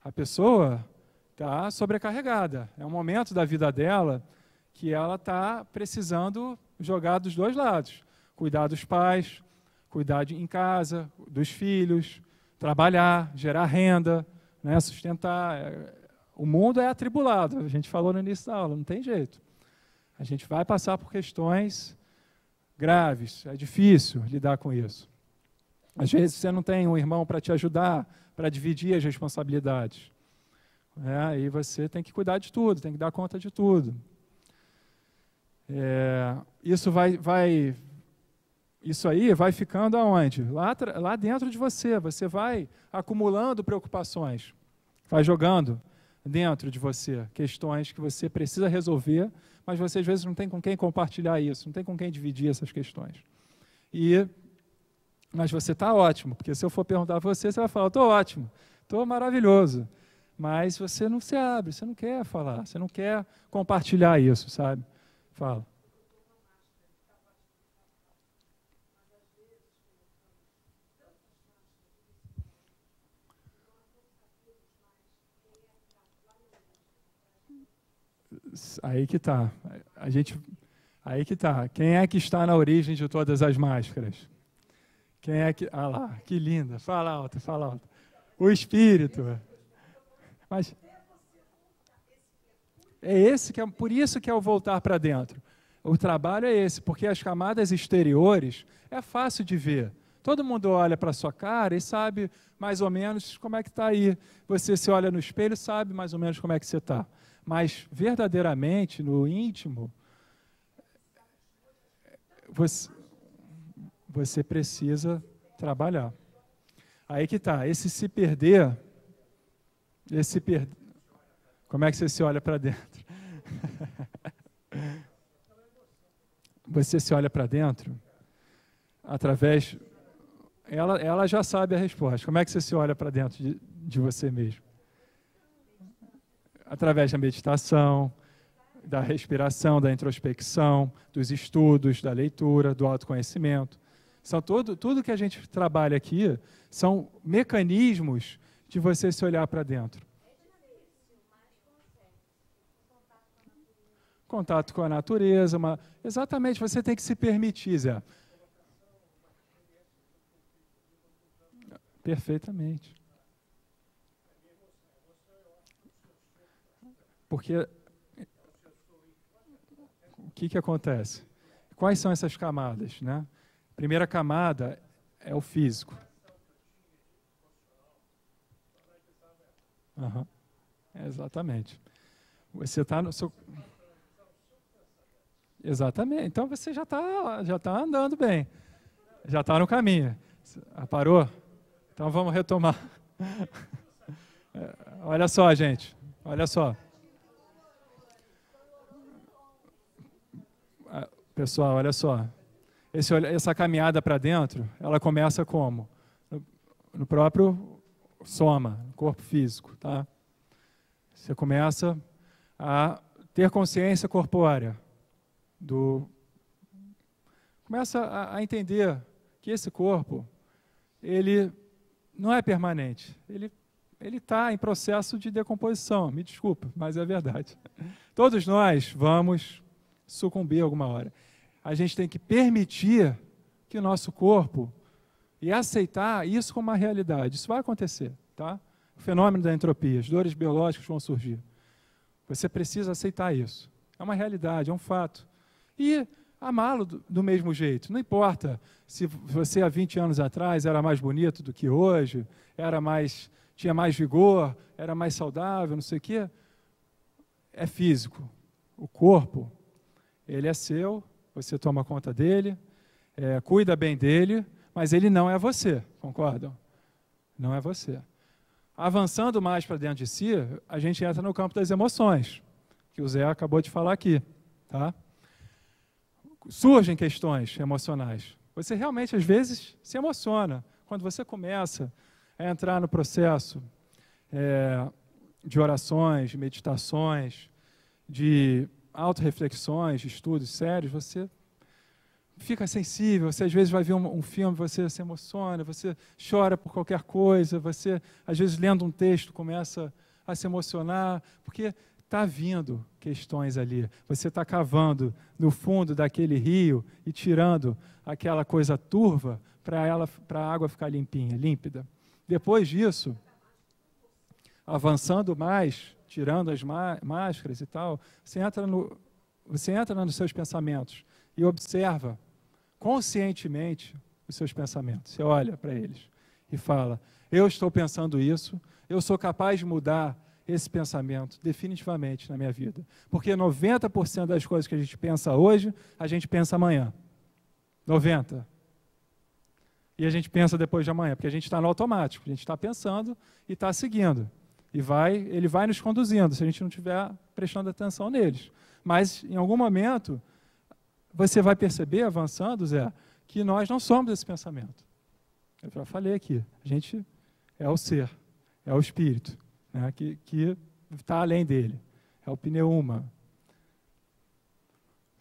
S1: A pessoa está sobrecarregada. É um momento da vida dela que ela está precisando jogar dos dois lados. Cuidar dos pais, cuidar em casa, dos filhos, trabalhar, gerar renda, né, sustentar. O mundo é atribulado, a gente falou no início da aula, não tem jeito. A gente vai passar por questões graves, é difícil lidar com isso. Às vezes você não tem um irmão para te ajudar, para dividir as responsabilidades. E você tem que cuidar de tudo, tem que dar conta de tudo. Isso aí vai ficando aonde? Lá dentro de você. Você vai acumulando preocupações, vai jogando dentro de você questões que você precisa resolver, mas você às vezes não tem com quem compartilhar isso, não tem com quem dividir essas questões. Mas você está ótimo, porque se eu for perguntar a você, você vai falar, estou ótimo, estou maravilhoso. Mas você não se abre, você não quer falar, você não quer compartilhar isso, sabe? Fala. Aí que está. Aí que está. Quem é que está na origem de todas as máscaras? Quem é que... Ah lá, que linda. Fala alto, fala alto. O Espírito. Mas por isso que é o voltar para dentro. O trabalho é esse, porque as camadas exteriores é fácil de ver. Todo mundo olha para a sua cara e sabe mais ou menos como é que está aí. Você se olha no espelho e sabe mais ou menos como é que você está. Mas, verdadeiramente, no íntimo, você precisa trabalhar. Aí que está. Esse se perder... Como é que você se olha para dentro? Você se olha para dentro através... Ela já sabe a resposta. Como é que você se olha para dentro de você mesmo? Através da meditação, da respiração, da introspecção, dos estudos, da leitura, do autoconhecimento. Tudo que a gente trabalha aqui são mecanismos de você se olhar para dentro. Contato com a natureza. Exatamente, você tem que se permitir, Zé. Perfeitamente. Porque o que acontece? Quais são essas camadas, né? A primeira camada é o físico. Uhum. Exatamente. Você está no seu... Exatamente. Então você já tá andando bem. Já está no caminho. Parou? Então vamos retomar. Olha só, gente. Olha só. Pessoal, olha só. Essa caminhada para dentro, ela começa como? No próprio soma, no corpo físico, tá? Você começa a ter consciência corpórea. Começa a entender que esse corpo, ele não é permanente. Ele está em processo de decomposição. Me desculpa, mas é verdade. Todos nós vamos sucumbir alguma hora. A gente tem que permitir que o nosso corpo e aceitar isso como uma realidade. Isso vai acontecer, tá? O fenômeno da entropia, as dores biológicas vão surgir. Você precisa aceitar isso. É uma realidade, é um fato. E amá-lo do mesmo jeito. Não importa se você há 20 anos atrás era mais bonito do que hoje, tinha mais vigor, era mais saudável, não sei o quê. É físico. O corpo, ele é seu, você toma conta dele, cuida bem dele, mas ele não é você, concordam? Não é você. Avançando mais para dentro de si, a gente entra no campo das emoções, que o Zé acabou de falar aqui, tá? Surgem questões emocionais. Você realmente, às vezes, se emociona. Quando você começa a entrar no processo de orações, de meditações, de autorreflexões, de estudos sérios, você fica sensível, você às vezes vai ver um filme, você se emociona, você chora por qualquer coisa, você, às vezes, lendo um texto, começa a se emocionar, porque está vindo questões ali. Você está cavando no fundo daquele rio e tirando aquela coisa turva para a água ficar limpinha, límpida. Depois disso, avançando mais, tirando as máscaras e tal, você entra nos seus pensamentos e observa conscientemente os seus pensamentos. Você olha para eles e fala, eu estou pensando isso, eu sou capaz de mudar esse pensamento definitivamente na minha vida. Porque 90% das coisas que a gente pensa hoje, a gente pensa amanhã. 90%. E a gente pensa depois de amanhã, porque a gente está no automático, a gente está pensando e está seguindo. E ele vai nos conduzindo, se a gente não estiver prestando atenção neles. Mas, em algum momento, você vai perceber, avançando, Zé, que nós não somos esse pensamento. Eu já falei aqui, a gente é o ser, é o espírito, né, que está além dele, é o pneuma.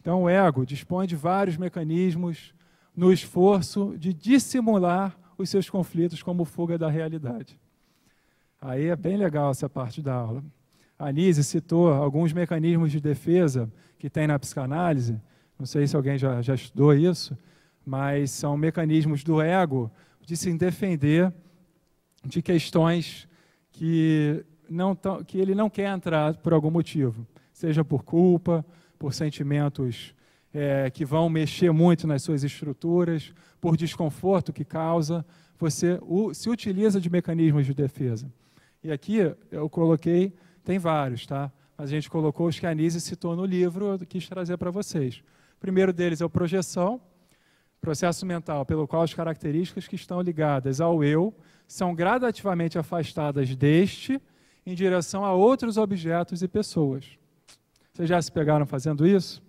S1: Então, o ego dispõe de vários mecanismos no esforço de dissimular os seus conflitos como fuga da realidade. Aí é bem legal essa parte da aula. A Anísia citou alguns mecanismos de defesa que tem na psicanálise, não sei se alguém já estudou isso, mas são mecanismos do ego de se defender de questões que ele não quer entrar por algum motivo, seja por culpa, por sentimentos que vão mexer muito nas suas estruturas, por desconforto que causa, você se utiliza de mecanismos de defesa. E aqui eu coloquei, tem vários, tá? Mas a gente colocou os que a Anísia citou no livro, eu quis trazer para vocês. O primeiro deles é a projeção, processo mental pelo qual as características que estão ligadas ao eu são gradativamente afastadas deste em direção a outros objetos e pessoas. Vocês já se pegaram fazendo isso?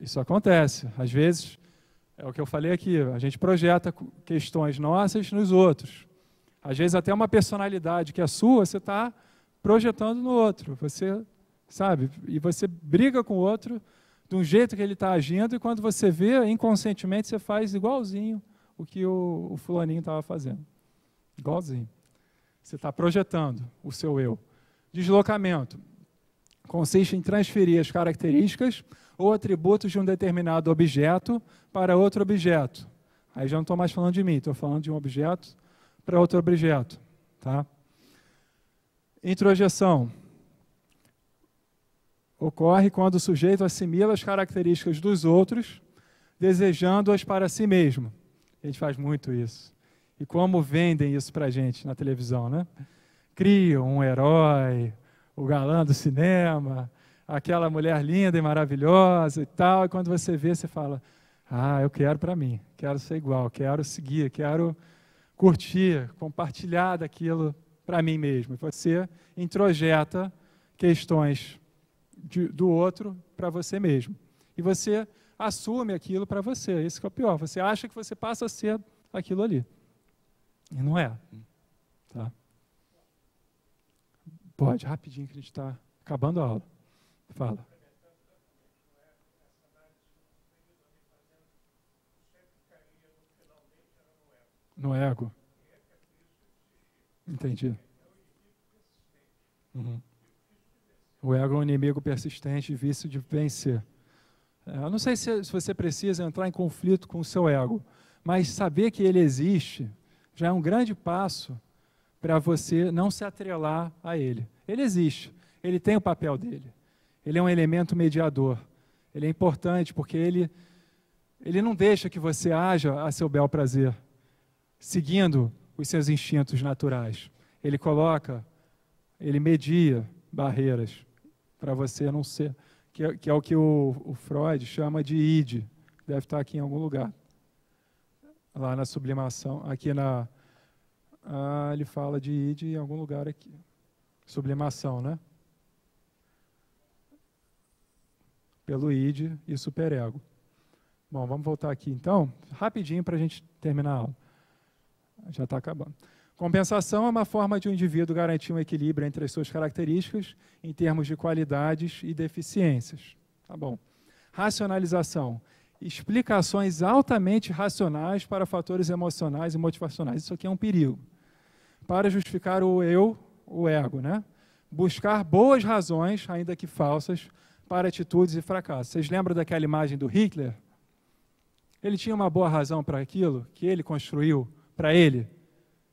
S1: Isso acontece. Às vezes, é o que eu falei aqui, a gente projeta questões nossas nos outros. Às vezes até uma personalidade que é sua, você está projetando no outro. Você, sabe, e você briga com o outro de um jeito que ele está agindo, e quando você vê, inconscientemente, você faz igualzinho o que o fulaninho estava fazendo. Igualzinho. Você está projetando o seu eu. Deslocamento. Consiste em transferir as características ou atributos de um determinado objeto para outro objeto. Aí já não estou mais falando de mim, estou falando de um objeto para outro objeto. Tá? Introjeção. Ocorre quando o sujeito assimila as características dos outros, desejando-as para si mesmo. A gente faz muito isso. E como vendem isso para a gente na televisão, né? Criam um herói, o galã do cinema, aquela mulher linda e maravilhosa e tal, e quando você vê, você fala, Ah, eu quero para mim, quero ser igual, quero seguir, quero curtir, compartilhar daquilo para mim mesmo. Você introjeta questões do outro para você mesmo. E você assume aquilo para você. Esse que é o pior. Você acha que você passa a ser aquilo ali. E não é. Tá? Pode, rapidinho que a gente está acabando a aula. Fala. No ego. Entendi. Uhum. O ego é um inimigo persistente e vício de vencer. Eu não sei se você precisa entrar em conflito com o seu ego, mas saber que ele existe já é um grande passo para você não se atrelar a ele. Ele existe, ele tem o papel dele. Ele é um elemento mediador. Ele é importante porque ele não deixa que você haja a seu bel prazer, seguindo os seus instintos naturais. Ele media barreiras para você não ser, que é o que o Freud chama de id, deve estar aqui em algum lugar, lá na sublimação, ele fala de id em algum lugar aqui, sublimação, né? Pelo id e superego. Bom, vamos voltar aqui então, rapidinho para a gente terminar a aula. Já está acabando. Compensação é uma forma de um indivíduo garantir um equilíbrio entre as suas características em termos de qualidades e deficiências. Tá bom. Racionalização. Explicações altamente racionais para fatores emocionais e motivacionais. Isso aqui é um perigo. Para justificar o eu, o ego, né? Buscar boas razões, ainda que falsas, para atitudes e fracassos. Vocês lembram daquela imagem do Hitler? Ele tinha uma boa razão para aquilo que ele construiu para ele.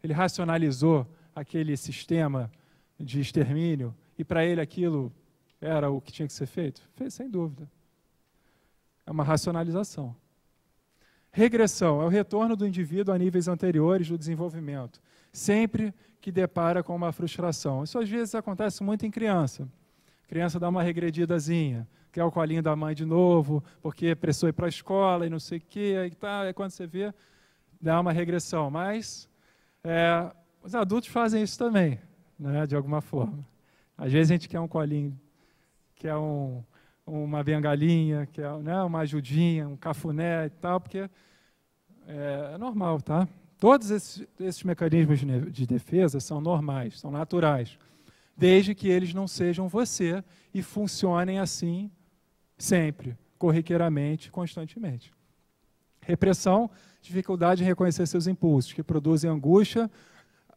S1: Ele racionalizou aquele sistema de extermínio e para ele aquilo era o que tinha que ser feito? Fez, sem dúvida. É uma racionalização. Regressão é o retorno do indivíduo a níveis anteriores do desenvolvimento, sempre que depara com uma frustração. Isso às vezes acontece muito em criança. A criança dá uma regredidazinha, quer o colinho da mãe de novo, porque precisou ir para a escola e não sei o quê, aí quando você vê, dá uma regressão. Mas os adultos fazem isso também, né, de alguma forma. Às vezes a gente quer um colinho, quer uma bengalinha, quer, né, uma ajudinha, um cafuné e tal, porque é normal, tá? Todos esses mecanismos de defesa são normais, são naturais, desde que eles não sejam você e funcionem assim sempre, corriqueiramente, constantemente. Repressão, dificuldade em reconhecer seus impulsos, que produzem angústia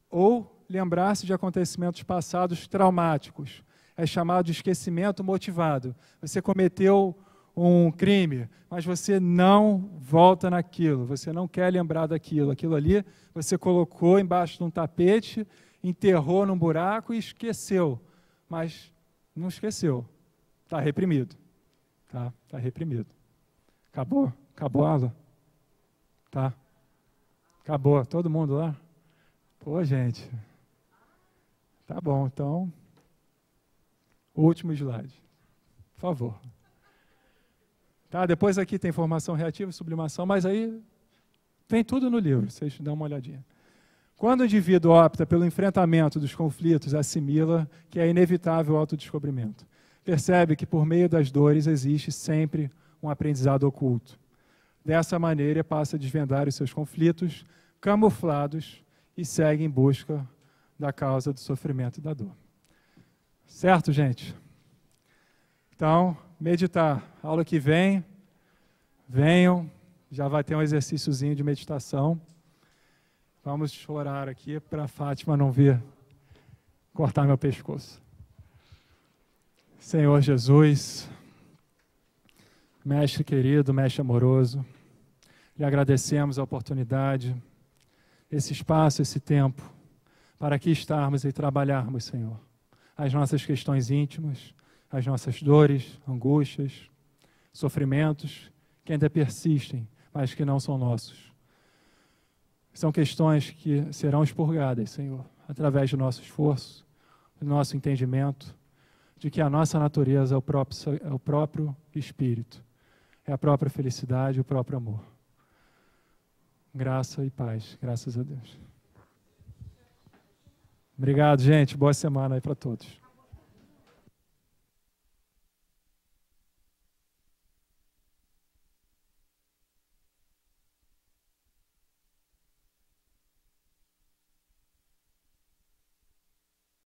S1: ou lembrar-se de acontecimentos passados traumáticos. É chamado de esquecimento motivado. Você cometeu um crime, mas você não volta naquilo, você não quer lembrar daquilo. Aquilo ali você colocou embaixo de um tapete, enterrou num buraco e esqueceu. Mas não esqueceu. Está reprimido. Tá reprimido. Acabou? Acabou a aula? Tá. Acabou. Todo mundo lá? Pô, gente. Tá bom, então. Último slide. Por favor. Tá, depois aqui tem formação reativa e sublimação, mas aí tem tudo no livro, vocês dão uma olhadinha. Quando o indivíduo opta pelo enfrentamento dos conflitos, assimila que é inevitável o autodescobrimento. Percebe que por meio das dores existe sempre um aprendizado oculto. Dessa maneira, passa a desvendar os seus conflitos, camuflados, e segue em busca da causa do sofrimento e da dor. Certo, gente? Então, meditar. Aula que vem, venham, já vai ter um exercíciozinho de meditação. Vamos orar aqui para a Fátima não vir cortar meu pescoço. Senhor Jesus, Mestre querido, Mestre amoroso, lhe agradecemos a oportunidade, esse espaço, esse tempo, para aqui estarmos e trabalharmos, Senhor, as nossas questões íntimas, as nossas dores, angústias, sofrimentos que ainda persistem, mas que não são nossos. São questões que serão expurgadas, Senhor, através do nosso esforço, do nosso entendimento, de que a nossa natureza é o próprio Espírito. é a própria felicidade, o próprio amor. Graça e paz, graças a Deus. Obrigado, gente. Boa semana aí para todos.